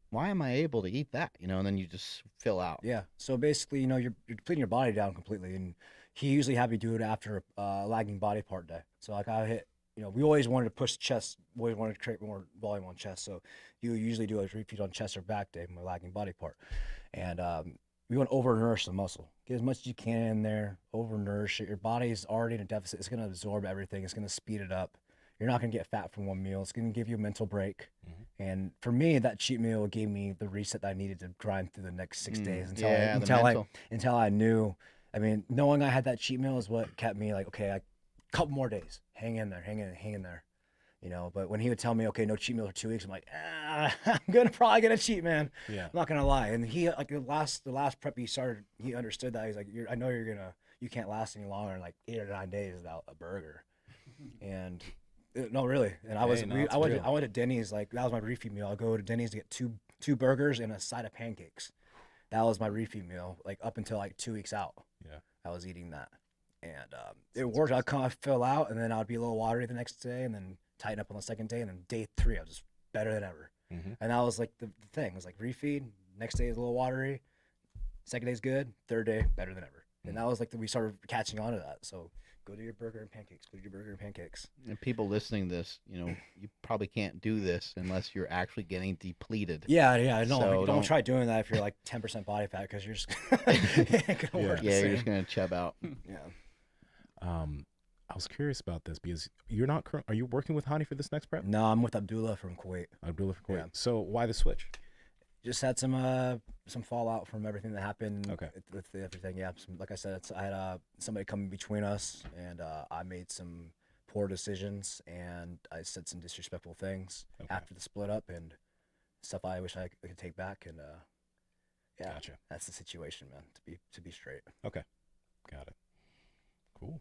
why am I able to eat that? And then you just fill out. Yeah. So basically, you're depleting your body down completely, and he usually had me do it after lagging body part day. So like I hit. We always wanted to push chest. We always wanted to create more volume on chest. So you usually do a repeat on chest or back day, my lagging body part. And we want to overnourish the muscle. Get as much as you can in there, overnourish it. Your body is already in a deficit. It's going to absorb everything. It's going to speed it up. You're not going to get fat from one meal. It's going to give you a mental break. And for me, that cheat meal gave me the reset that I needed to grind through the next 6 days until I knew. I mean, knowing I had that cheat meal is what kept me like, okay, a couple more days. Hang in there. But when he would tell me, okay, no cheat meal for 2 weeks, I'm like, I'm gonna probably get a cheat, man. Yeah. I'm not gonna lie. And he like the last prep he started, he understood that. He's like, I know you can't last any longer than like 8 or 9 days without a burger. And no, really. And I went to Denny's, like that was my refeed meal. I'll go to Denny's to get two burgers and a side of pancakes. That was my refeed meal, like up until like 2 weeks out. Yeah. I was eating that, and it worked. I'd fill out, and then I'd be a little watery the next day, and then tighten up on the second day, and then day 3 I was just better than ever. And that was like the thing. It was like refeed. Next day is a little watery. Second day's good. Third day better than ever. And that was like we started catching on to that. So go to your burger and pancakes. Go to your burger and pancakes. And people listening to this, you know, you probably can't do this unless you're actually getting depleted. Yeah. I know. So don't try doing that if you're like 10% body fat, because you're just gonna work the you're same. just gonna chub out. Yeah. I was curious about this because you're not. Are you working with Hani for this next prep? No, I'm with Abdullah from Kuwait. Abdullah from Kuwait. Yeah. So why the switch? Just had some fallout from everything that happened. Okay. With everything. Yeah. Like I said, I had somebody come between us, and I made some poor decisions, and I said some disrespectful things after the split up, and stuff I wish I could take back. And yeah, Gotcha. That's the situation, man. To be straight. Okay, got it. Cool.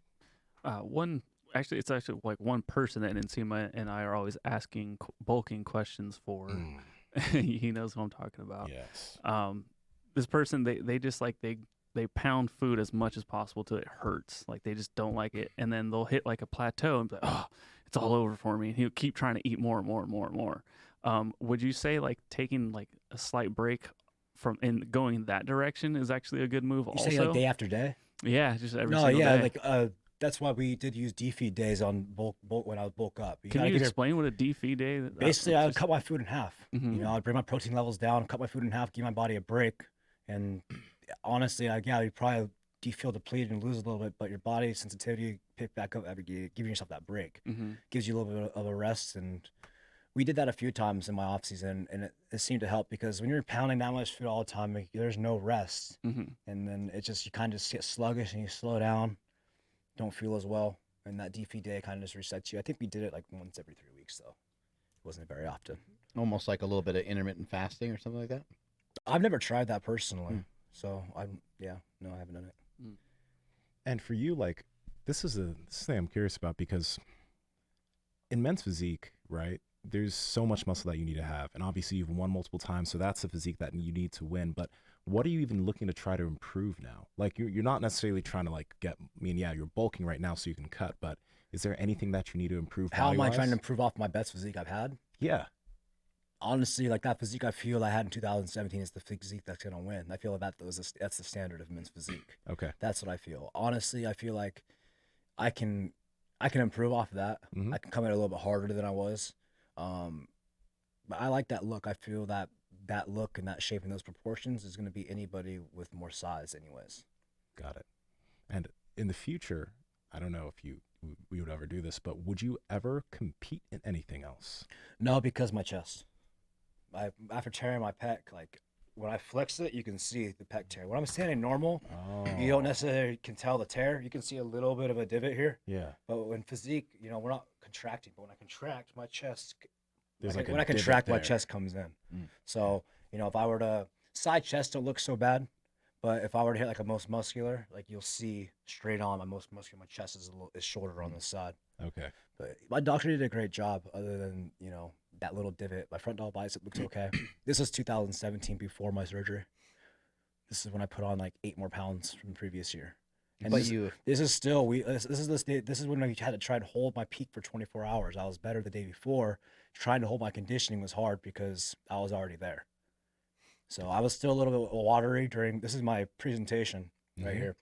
It's actually like one person that Nsima and I are always asking bulking questions for. He knows what I'm talking about. Yes. This person, they just like they pound food as much as possible till it hurts. Like they just don't like it, and then they'll hit like a plateau and be like, oh, it's all over for me. And he'll keep trying to eat more and more and more and more. Would you say like taking like a slight break from and going that direction is actually a good move? You say like day after day? Yeah, just every No, single yeah, day. like that's why we did use defeed days on bulk when I was bulk up. Can you explain what a defeed day? Basically, I would cut my food in half. Mhm. You know, I'd bring my protein levels down, cut my food in half, give my body a break. And honestly, you probably feel depleted and lose a little bit, but your body sensitivity pick back up after giving yourself that break. Gives you a little bit of a rest. And we did that a few times in my off season, and it seemed to help, because when you're pounding that much food all the time, there's no rest. And then you kind of just get sluggish and you slow down, don't feel as well. And that defeed day kind of just resets you. I think we did it like once every 3 weeks, though. It wasn't very often. Almost like a little bit of intermittent fasting or something like that. I've never tried that personally. So I haven't done it. And for you, like, this is thing I'm curious about, because in men's physique, right, there's so much muscle that you need to have. And obviously you've won multiple times, so that's the physique that you need to win. But what are you even looking to try to improve now? Like, you're not necessarily trying to like you're bulking right now so you can cut, but is there anything that you need to improve? How am I trying to improve off my best physique I've had? Yeah. Honestly, like that physique I feel I had in 2017 is the physique that's gonna win. I feel that's the standard of men's physique. Okay. That's what I feel. Honestly, I feel like I can improve off of that. I can come in a little bit harder than I was. But I like that look. I feel that look and that shape and those proportions is going to be anybody with more size anyways. Got it. And in the future, I don't know if we would ever do this, but would you ever compete in anything else? No, because my chest. After tearing my pec, like when I flex it, you can see the pec tear. When I'm standing normal, you don't necessarily can tell the tear. You can see a little bit of a divot here. Yeah. But when physique, we're not contracting, but when I contract, my chest, When I contract, my chest comes in. So, if I were to, side chest don't look so bad, but if I were to hit like a most muscular, like you'll see straight on my most muscular, my chest is is shorter on this side. Okay. But my doctor did a great job, other than, that little divot. My front dog bicep looks okay. This was 2017 before my surgery. This is when I put on like 8 more pounds from the previous year. And this is when I had to try to hold my peak for 24 hours. I was better the day before. Trying to hold my conditioning was hard because I was already there. So I was still a little bit watery this is my presentation right here.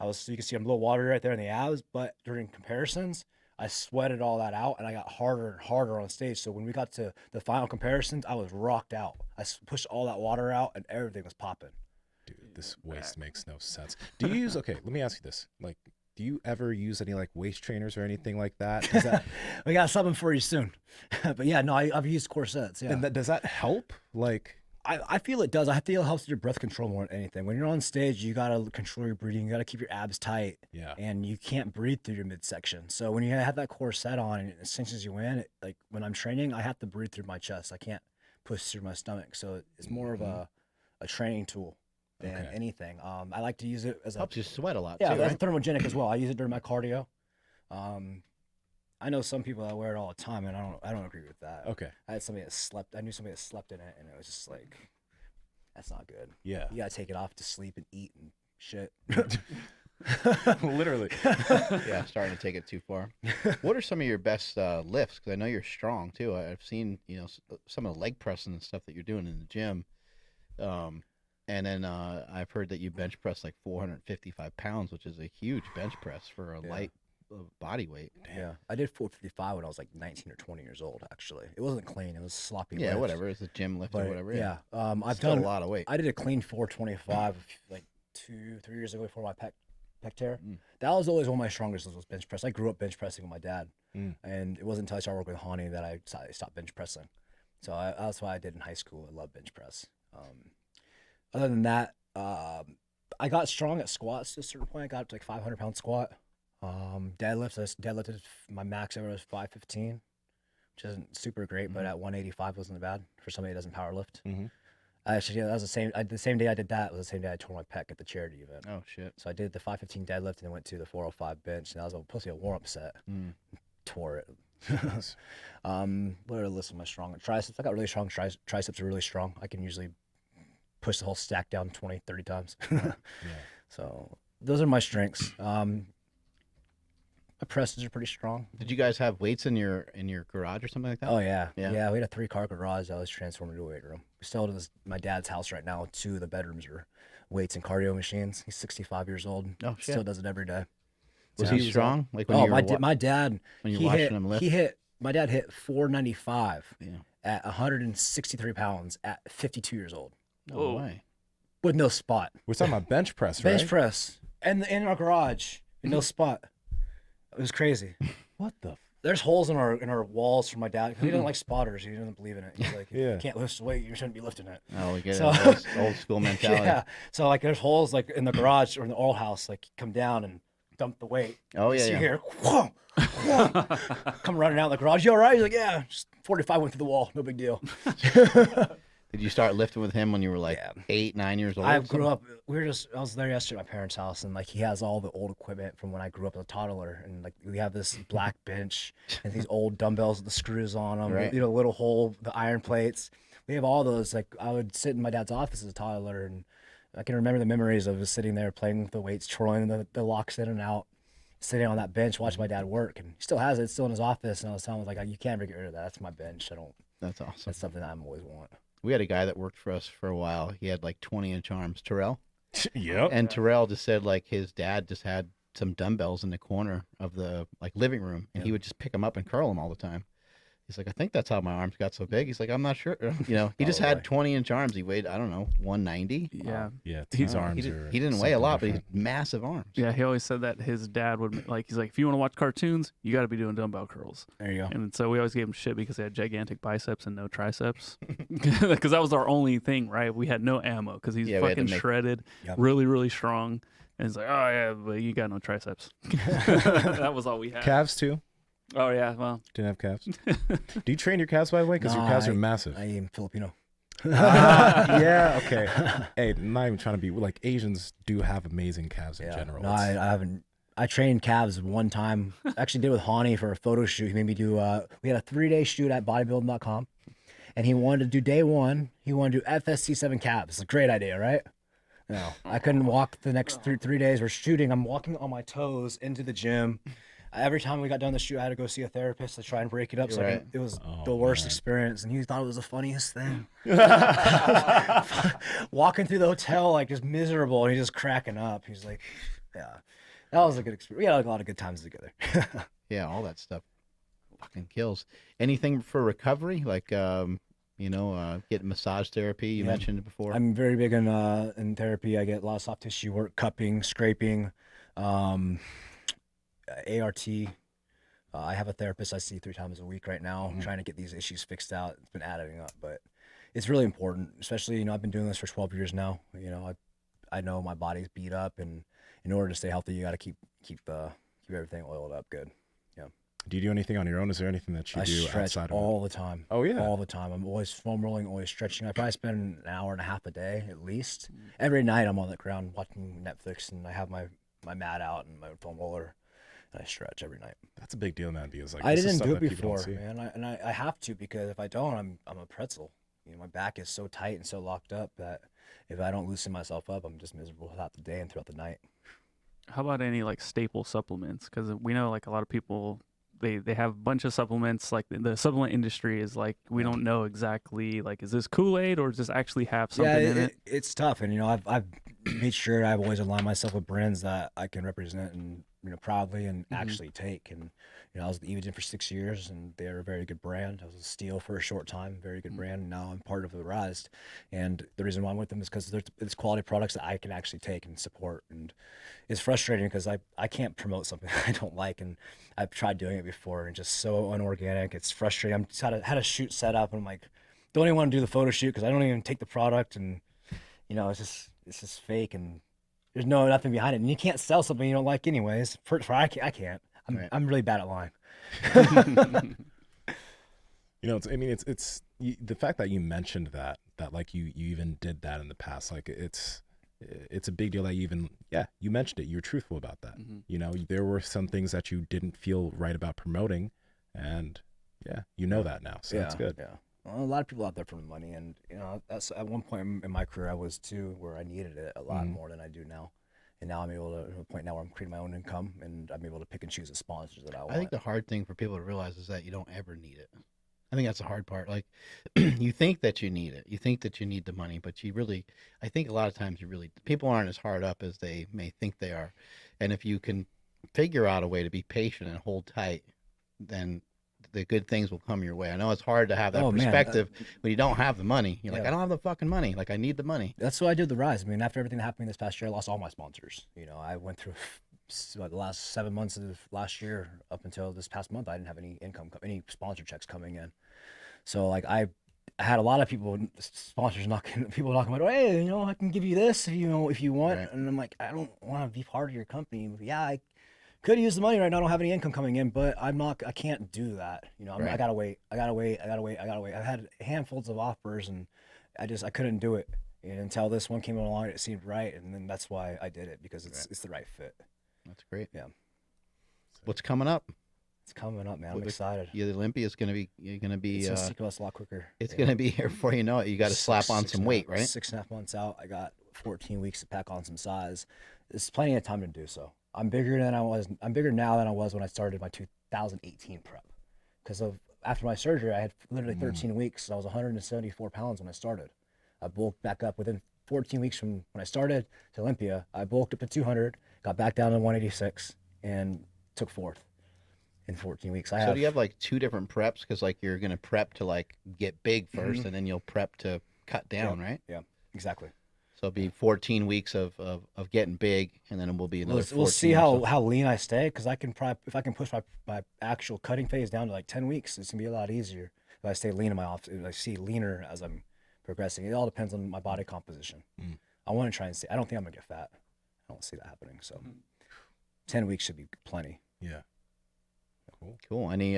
You can see I'm a little watery right there in the abs, but during comparisons, I sweated all that out and I got harder and harder on stage. So when we got to the final comparisons, I was rocked out. I pushed all that water out and everything was popping. Dude, this waist makes no sense. Do you use, okay, let me ask you this. Like, do you ever use any like waist trainers or anything like that? Does that we got something for you soon. But yeah, no, I've used corsets. Yeah. And does that help? Like, I feel it does. I feel it helps with your breath control more than anything. When you're on stage, you got to control your breathing. You got to keep your abs tight. Yeah. And you can't breathe through your midsection. So when you have that corset on and it cinches you in, like when I'm training, I have to breathe through my chest. I can't push through my stomach. So it's more of a training tool than anything. I like to use it as helps you sweat a lot. Yeah, too, that's right? thermogenic as well. I use it during my cardio. I know some people that wear it all the time, and I don't agree with that. okay. I knew somebody that slept in it, and it was just like, that's not good. Yeah. You gotta take it off to sleep and eat and shit. Literally. Yeah, starting to take it too far. What are some of your best lifts? Because I know you're strong too. I've seen some of the leg pressing and stuff that you're doing in the gym. And then I've heard that you bench press like 455 pounds, which is a huge bench press for a light body weight. Yeah, I did 455 when I was like 19 or 20 years old. Actually, it wasn't clean; it was sloppy. Yeah, lifts. whatever. It's a gym lift or whatever. Yeah, I've Still done a lot of weight. I did a clean 425 like 2-3 years ago before my pec tear. That was always one of my strongest was bench press. I grew up bench pressing with my dad, and it wasn't until I started working with Hani that I stopped bench pressing. So that's why I did in high school. I love bench press. Other than that, I got strong at squats to a certain point. I got up to like 500-pound squat. Deadlifts, I deadlifted my max ever was 515, which isn't super great, but at 185 wasn't bad for somebody that doesn't power lift. Actually, yeah, that was the same day I did that was the same day I tore my pec at the charity event. Oh shit! So I did the 515 deadlift and then went to the 405 bench, and that was supposed to be a warm-up set. Tore it. What are the list of my strong triceps? I got really strong triceps are really strong. I can usually push the whole stack down 20-30 times. So those are my strengths. My presses are pretty strong. Did you guys have weights in your garage or something like that? Oh yeah. We had a 3-car garage that was transformed into a weight room. We still have my dad's house right now. 2 of the bedrooms are weights and cardio machines. He's 65 years old. Oh shit! Still does it every day. Was he strong? Like when my dad. When you're watching him lift, my dad hit 495 at 163 pounds at 52 years old. No way. With no spot. We're talking about bench press, right? Bench press, and in our garage, with no spot. It was crazy. What the? There's holes in our walls for my dad. He doesn't like spotters. He doesn't believe in it. He's like, Yeah. you can't lift weight. You shouldn't be lifting it. Oh, we get So- it. Old school mentality. Yeah. So like, there's holes like in the garage or in the oil house. Like, come down and dump the weight. Oh You yeah. see Yeah. here, whoa, whoa. Come running out in the garage. You all right? He's like, yeah. Just 45 went through the wall. No big deal. Did you start lifting with him when you were like 8, 9 years old? I grew up. I was there yesterday at my parents' house, and like he has all the old equipment from when I grew up as a toddler, and like we have this black bench and these old dumbbells with the screws on them, Right. little hole, the iron plates. We have all those. Like I would sit in my dad's office as a toddler, and I can remember the memories of just sitting there playing with the weights, twirling the locks in and out, sitting on that bench, watching my dad work, and he still has it. It's still in his office, and I was telling him like, you can't ever get rid of that. That's my bench. That's awesome. That's something that I'm always want. We had a guy that worked for us for a while. He had like 20-inch arms, Terrell. Yep. And Terrell just said like his dad just had some dumbbells in the corner of the like living room, and he would just pick them up and curl them all the time. He's like, I think that's how my arms got so big. He's like, I'm not sure. He just had 20-inch arms. He weighed, I don't know, 190. Yeah. Yeah. He- His arms He are. didn't weigh a something lot, but he different. had massive arms. Yeah, he always said that his dad would he's like, if you want to watch cartoons, you got to be doing dumbbell curls. There you go. And so we always gave him shit because he had gigantic biceps and no triceps. Because that was our only thing, right? We had no ammo because he's Yeah, we had to fucking make- shredded, Yep. really, really strong. And he's like, oh yeah, but you got no triceps. That was all we had. Calves too. Oh yeah, well, Didn't have calves. Do you train your calves by the way? Because your Nah, calves are massive. I am Filipino. Yeah. Okay. Hey, I'm not even trying to be like Asians do have amazing calves in general. No, I haven't. I trained calves one time. Actually did with Hani for a photo shoot. He made me do, we had a 3-day shoot at bodybuilding.com. And he wanted to do day 1. He wanted to do FSC7 calves. It's a great idea, right? No, I couldn't walk the next 3 days. We're shooting. I'm walking on my toes into the gym. Every time we got done the shoot, I had to go see a therapist to try and break it up. So Right. it was Oh, the worst man. experience. And he thought it was the funniest thing. Walking through the hotel, like just miserable. And he's just cracking up. He's like, yeah, that was a good experience. We had a lot of good times together. Yeah, all that stuff fucking kills. Anything for recovery? Like, getting massage therapy. You mentioned it before. I'm very big in therapy. I get a lot of soft tissue work, cupping, scraping, ART. I have a therapist I see 3 times a week right now. I'm trying to get these issues fixed out. It's been adding up, but it's really important, especially, I've been doing this for 12 years now. I know my body's beat up, and in order to stay healthy, you got to keep everything oiled up good. Do you do anything on your own? Is there anything that you I do stretch outside of all the time. Oh, yeah. All the time. I'm always foam rolling, always stretching. I probably spend an hour and a half a day at least. Every night I'm on the ground watching Netflix, and I have my mat out and my foam roller, and I stretch every night. That's a big deal, man. Because like I this is didn't stuff do it that people don't before, see. man. I have to, because if I don't, I'm a pretzel. My back is so tight and so locked up that if I don't loosen myself up, I'm just miserable throughout the day and throughout the night. How about any like staple supplements? Because we know like a lot of people they have a bunch of supplements. Like the supplement industry is like we Yeah. don't know exactly like is this Kool-Aid or does this actually have Yeah, something in it? it's tough, and I've made sure I've always aligned myself with brands that I can represent and proudly and actually take. And I was with Evogen for 6 years, and they're a very good brand. I was with Steel for a short time, very good brand. And now I'm part of the Rise, and the reason why I'm with them is because it's quality products that I can actually take and support. And it's frustrating because I can't promote something I don't like, and I've tried doing it before, and just so unorganic. It's frustrating. I'm just had a shoot set up, and I'm like, don't even want to do the photo shoot because I don't even take the product, and it's just fake, and there's nothing behind it, and you can't sell something you don't like anyways. I can't. I'm really bad at lying. The fact that you mentioned that like you even did that in the past, like it's a big deal that you mentioned it. You're truthful about that. There were some things that you didn't feel right about promoting, and that now, so that's good. Yeah. Well, a lot of people out there for the money, and that's at one point in my career I was too, where I needed it a lot more than I do now. And now I'm able to a point now where I'm creating my own income, and I'm able to pick and choose the sponsors that I want. I think the hard thing for people to realize is that you don't ever need it. I think that's the hard part. Like, you think that you need it. You think that you need the money, but I think a lot of times people aren't as hard up as they may think they are. And if you can figure out a way to be patient and hold tight, then the good things will come your way. I know it's hard to have that perspective when you don't have the money. You're like, I don't have the fucking money. Like, I need the money. That's what I did with the Rise. I mean, after everything that happened this past year, I lost all my sponsors. I went through the last 7 months of last year up until this past month. I didn't have any any sponsor checks coming in. So like I had a lot of sponsors knocking my door. Hey, I can give you this if you want. Right. And I'm like, I don't want to be part of your company. Yeah, I could use the money right now. I don't have any income coming in, but I can't do that. I gotta wait. I gotta wait. I've had handfuls of offers, and I couldn't do it until this one came along. It seemed right, and then that's why I did it, because it's the right fit. That's great. Yeah. What's coming up? It's coming up, man. I'm excited. Yeah, the Olympia is gonna be. You're gonna be. It's gonna take us a lot quicker. It's gonna be here before you know it. You got to slap on some weight, right? 6.5 months out. I got 14 weeks to pack on some size. There's plenty of time to do so. I'm bigger now than I was when I started my 2018 prep, because after my surgery, I had literally 13 weeks. I was 174 pounds when I started. I bulked back up within 14 weeks from when I started to Olympia. I bulked up to 200, got back down to 186, and took fourth in 14 weeks. So do you have like two different preps? Because like you're gonna prep to like get big first, and then you'll prep to cut down, right? Yeah, exactly. So it'll be 14 weeks of getting big, and then it will be another 14. We'll see how lean I stay, because if I can push my actual cutting phase down to like 10 weeks, it's gonna be a lot easier if I stay lean in my off. I see leaner as I'm progressing. It all depends on my body composition. I want to try and see. I don't think I'm gonna get fat. I don't see that happening. So 10 weeks should be plenty. Yeah. Cool. Any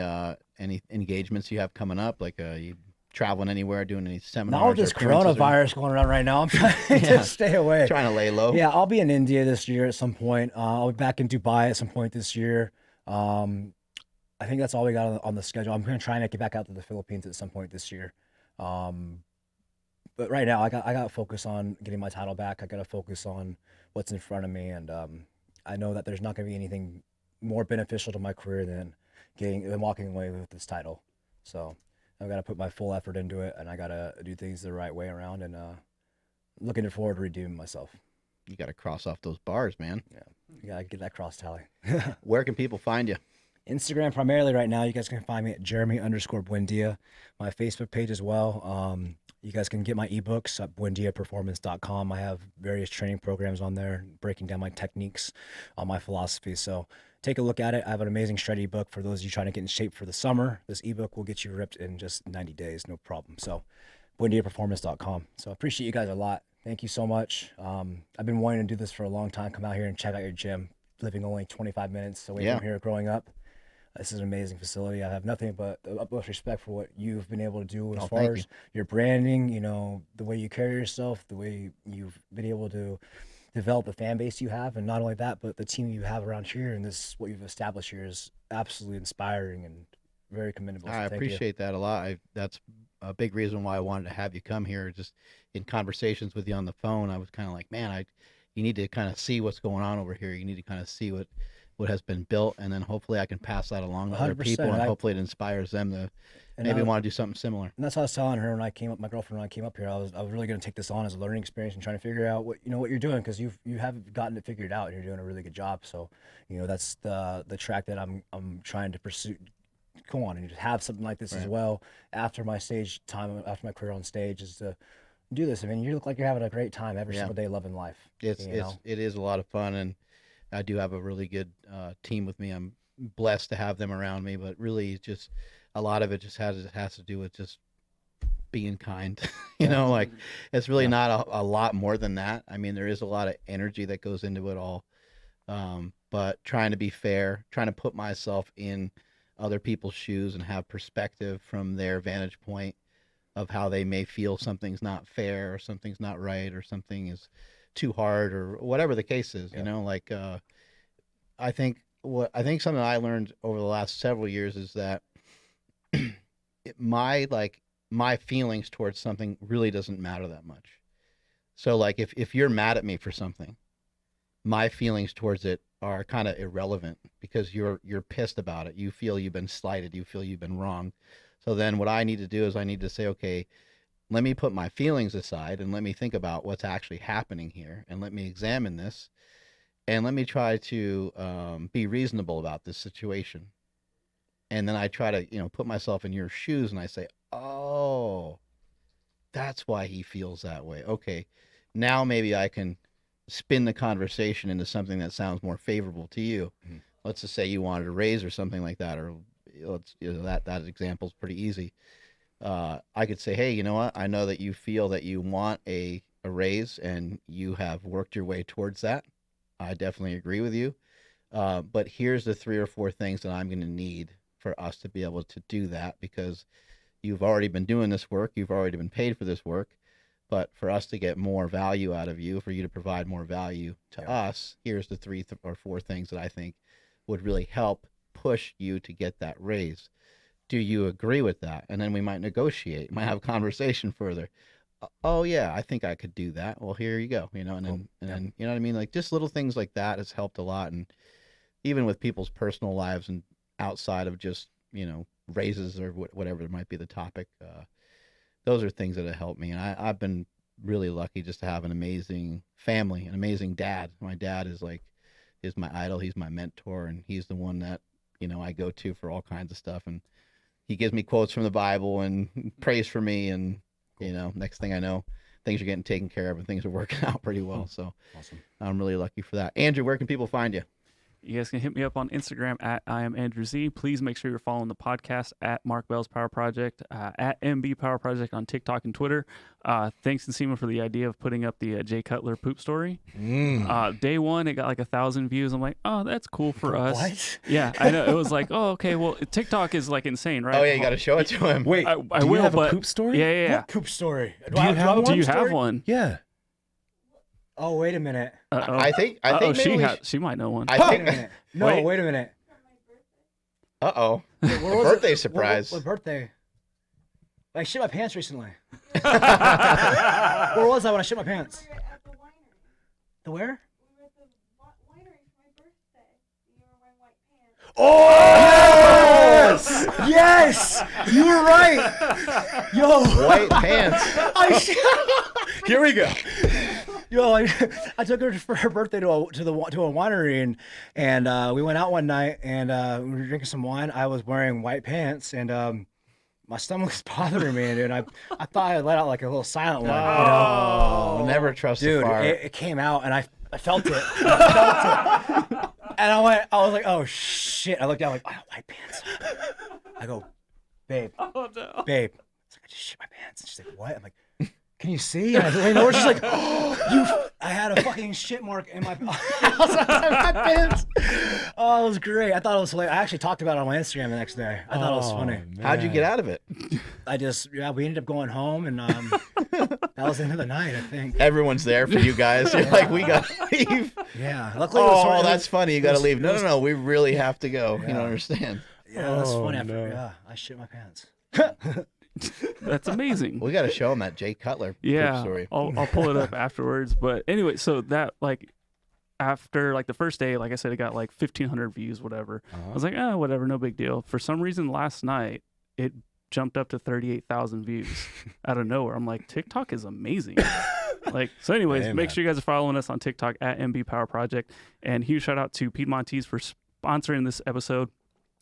engagements you have coming up? Like you traveling anywhere, doing any seminars? Now with this coronavirus going around right now, I'm trying to stay away. Trying to lay low. Yeah, I'll be in India this year at some point. I'll be back in Dubai at some point this year. I think that's all we got on the schedule. I'm going to try and get back out to the Philippines at some point this year. But right now, I got to focus on getting my title back. I got to focus on what's in front of me, and I know that there's not going to be anything more beneficial to my career than walking away with this title. So I've got to put my full effort into it, and I got to do things the right way around, and looking forward to redeeming myself. You got to cross off those bars, man. Yeah, you got to get that cross tally. Where can people find you? Instagram primarily right now. You guys can find me at Jeremy_Buendia. My Facebook page as well. You guys can get my ebooks at buendiaperformance.com. I have various training programs on there, breaking down my techniques, my philosophy. So take a look at it. I have an amazing shred ebook for those of you trying to get in shape for the summer. This ebook will get you ripped in just 90 days, no problem. So buendiaperformance.com. So I appreciate you guys a lot. Thank you so much. I've been wanting to do this for a long time. Come out here and check out your gym. Living only 25 minutes away from here growing up. This is an amazing facility. I have nothing but the utmost respect for what you've been able to do as far as your branding, the way you carry yourself, the way you've been able to develop the fan base you have. And not only that, but the team you have around here, and what you've established here is absolutely inspiring and very commendable. So I appreciate that a lot. That's a big reason why I wanted to have you come here. Just in conversations with you on the phone, I was kind of like, man, you need to kind of see what's going on over here. You need to kind of see what has been built, and then hopefully I can pass that along to other 100%, people, and hopefully it inspires them to maybe want to do something similar. And that's what I was telling her when I came up, my girlfriend, when I came up here. I was really going to take this on as a learning experience and trying to figure out what you're doing, because you have gotten it figured out and you're doing a really good job. So, that's the track that I'm trying to pursue. Go on and just have something like this as well after my stage time, after my career on stage, is to do this. I mean, you look like you're having a great time every single day, loving life. It is a lot of fun, and I do have a really good team with me. I'm blessed to have them around me, but really just a lot of it just has to do with just being kind. Like it's really not a lot more than that. I mean, there is a lot of energy that goes into it all, but trying to be fair, trying to put myself in other people's shoes and have perspective from their vantage point of how they may feel something's not fair or something's not right or something is too hard or whatever the case is. I think something I learned over the last several years is that my feelings towards something really doesn't matter that much. So like if you're mad at me for something, my feelings towards it are kind of irrelevant because you're pissed about it. You feel you've been slighted. You feel you've been wrong. So then what I need to do is I need to say, okay, let me put my feelings aside and let me think about what's actually happening here, and let me examine this, and let me try to be reasonable about this situation. And then I try to, put myself in your shoes, and I say, oh, that's why he feels that way. Okay, now maybe I can spin the conversation into something that sounds more favorable to you. Mm-hmm. Let's just say you wanted a raise or something like that, or that example is pretty easy. I could say, hey, you know what? I know that you feel that you want a raise and you have worked your way towards that. I definitely agree with you. But here's the 3 or 4 things that I'm going to need for us to be able to do that, because you've already been doing this work. You've already been paid for this work. But for us to get more value out of you, for you to provide more value to us, here's the 3 or 4 things that I think would really help push you to get that raise. Do you agree with that? And then we might negotiate, might have a conversation further. Oh yeah, I think I could do that. Well, here you go. And then you know what I mean? Like just little things like that has helped a lot. And even with people's personal lives and outside of just, raises or whatever might be the topic, those are things that have helped me. And I've been really lucky just to have an amazing family, an amazing dad. My dad is my idol. He's my mentor, and he's the one that, I go to for all kinds of stuff. And he gives me quotes from the Bible and prays for me. And, next thing I know, things are getting taken care of and things are working out pretty well. So awesome. I'm really lucky for that. Andrew, where can people find you? You guys can hit me up on Instagram at I am Andrew Z. Please make sure you're following the podcast at Mark Bell's Power Project, at MB Power Project on TikTok and Twitter. Thanks, Nsima, for the idea of putting up the Jay Cutler poop story. Day one, it got like 1,000 views. I'm like, oh, that's cool for us. What? Yeah, I know. It was like, oh, okay, well, TikTok is like insane, right? Oh, yeah, you got to show it to him. Wait, I do will, you have but a poop story? Yeah. What poop story? Do you have one? Yeah. Oh, wait a minute. I think she might know one. Wait a minute. No, wait a minute. Uh-oh. Where was Birthday it? surprise. What birthday? I shit my pants recently. Where was I when I shit my pants? We were at the winery. The where? We were at the winery for my birthday. You were wearing white pants. Oh! Yes! You were right! Yo! White pants. Here we go. Yo, I took her for her birthday to a winery, and we went out one night, and we were drinking some wine. I was wearing white pants, and my stomach was bothering me, and I thought I let out like a little silent one. Oh, never trust Dude, the fart. it came out, and I felt it. I felt it. And I was like, oh shit. I looked down like, I have white pants. I go, babe. Oh, no. Babe. I was like, I just shit my pants. And she's like, what? I'm like, can you see? And I leaned over. She's like, oh, I had a fucking shit mark in my pants. Oh, it was great. I thought it was hilarious. I actually talked about it on my Instagram the next day. I thought it was funny. Man. How'd you get out of it? We ended up going home, and that was the end of the night, I think. Everyone's there for you guys. You're like, we got to leave. Yeah. Luckily, it was that's funny. You got to leave. No. We really have to go. Yeah. You don't understand. Yeah, that's funny. No. Yeah, I shit my pants. That's amazing. We got to show them that Jay Cutler poop Yeah, story. I'll pull it up afterwards. But anyway, so that like after like the first day, like I said, it got like 1,500 views, whatever. I was like, whatever, no big deal. For some reason, last night it jumped up to 38,000 views out of nowhere. I'm like, TikTok is amazing. Like, so anyways, make sure you guys are following us on TikTok at MB Power Project. And huge shout out to Piedmontese for sponsoring this episode.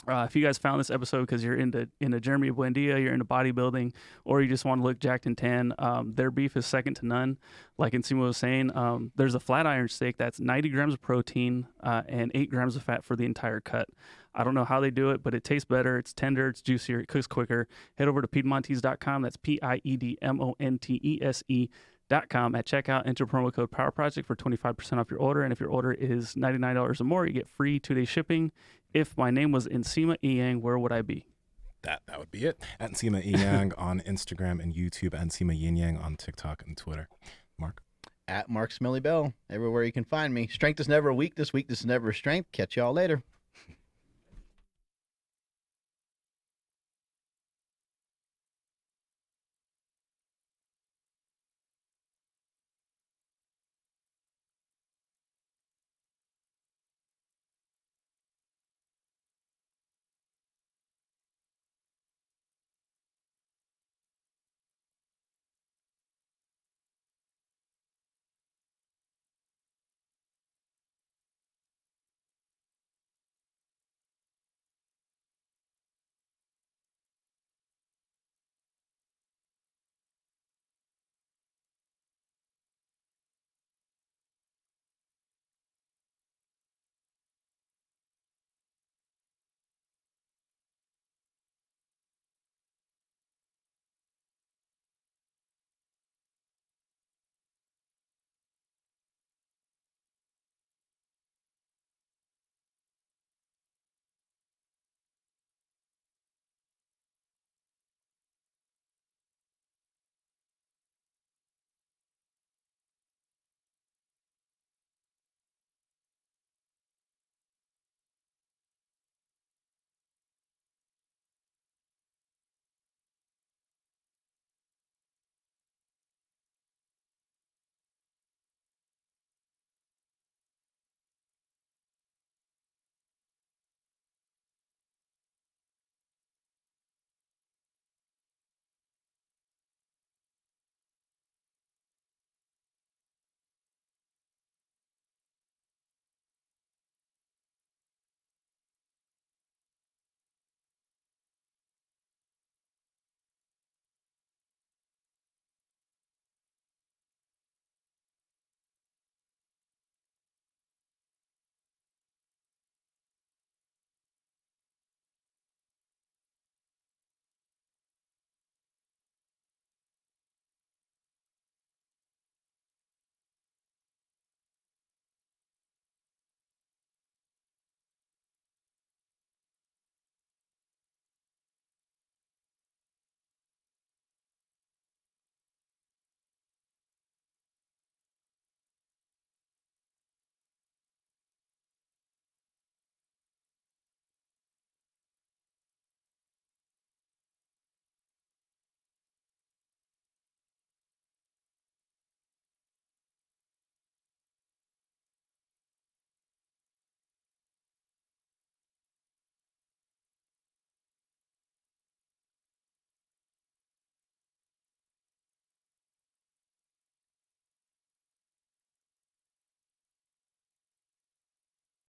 If you guys found this episode because you're into Jeremy Buendia, you're into bodybuilding, or you just want to look jacked and tan, their beef is second to none. Like Nsima was saying, there's a flat iron steak that's 90 grams of protein and 8 grams of fat for the entire cut. I don't know how they do it, but it tastes better. It's tender, it's juicier, it cooks quicker. Head over to Piedmontese.com. That's Piedmontese.com. At checkout, enter promo code Power Project for 25% off your order. And if your order is $99 or more, you get free 2-day shipping. If my name was Nsima Inyang, where would I be? That would be it. At Nsima Inyang on Instagram and YouTube, and Nsima Inyang on TikTok and Twitter. Mark? At Mark Smelly Bell, everywhere you can find me. Strength is never a weakness. Weakness is never a strength. Catch y'all later.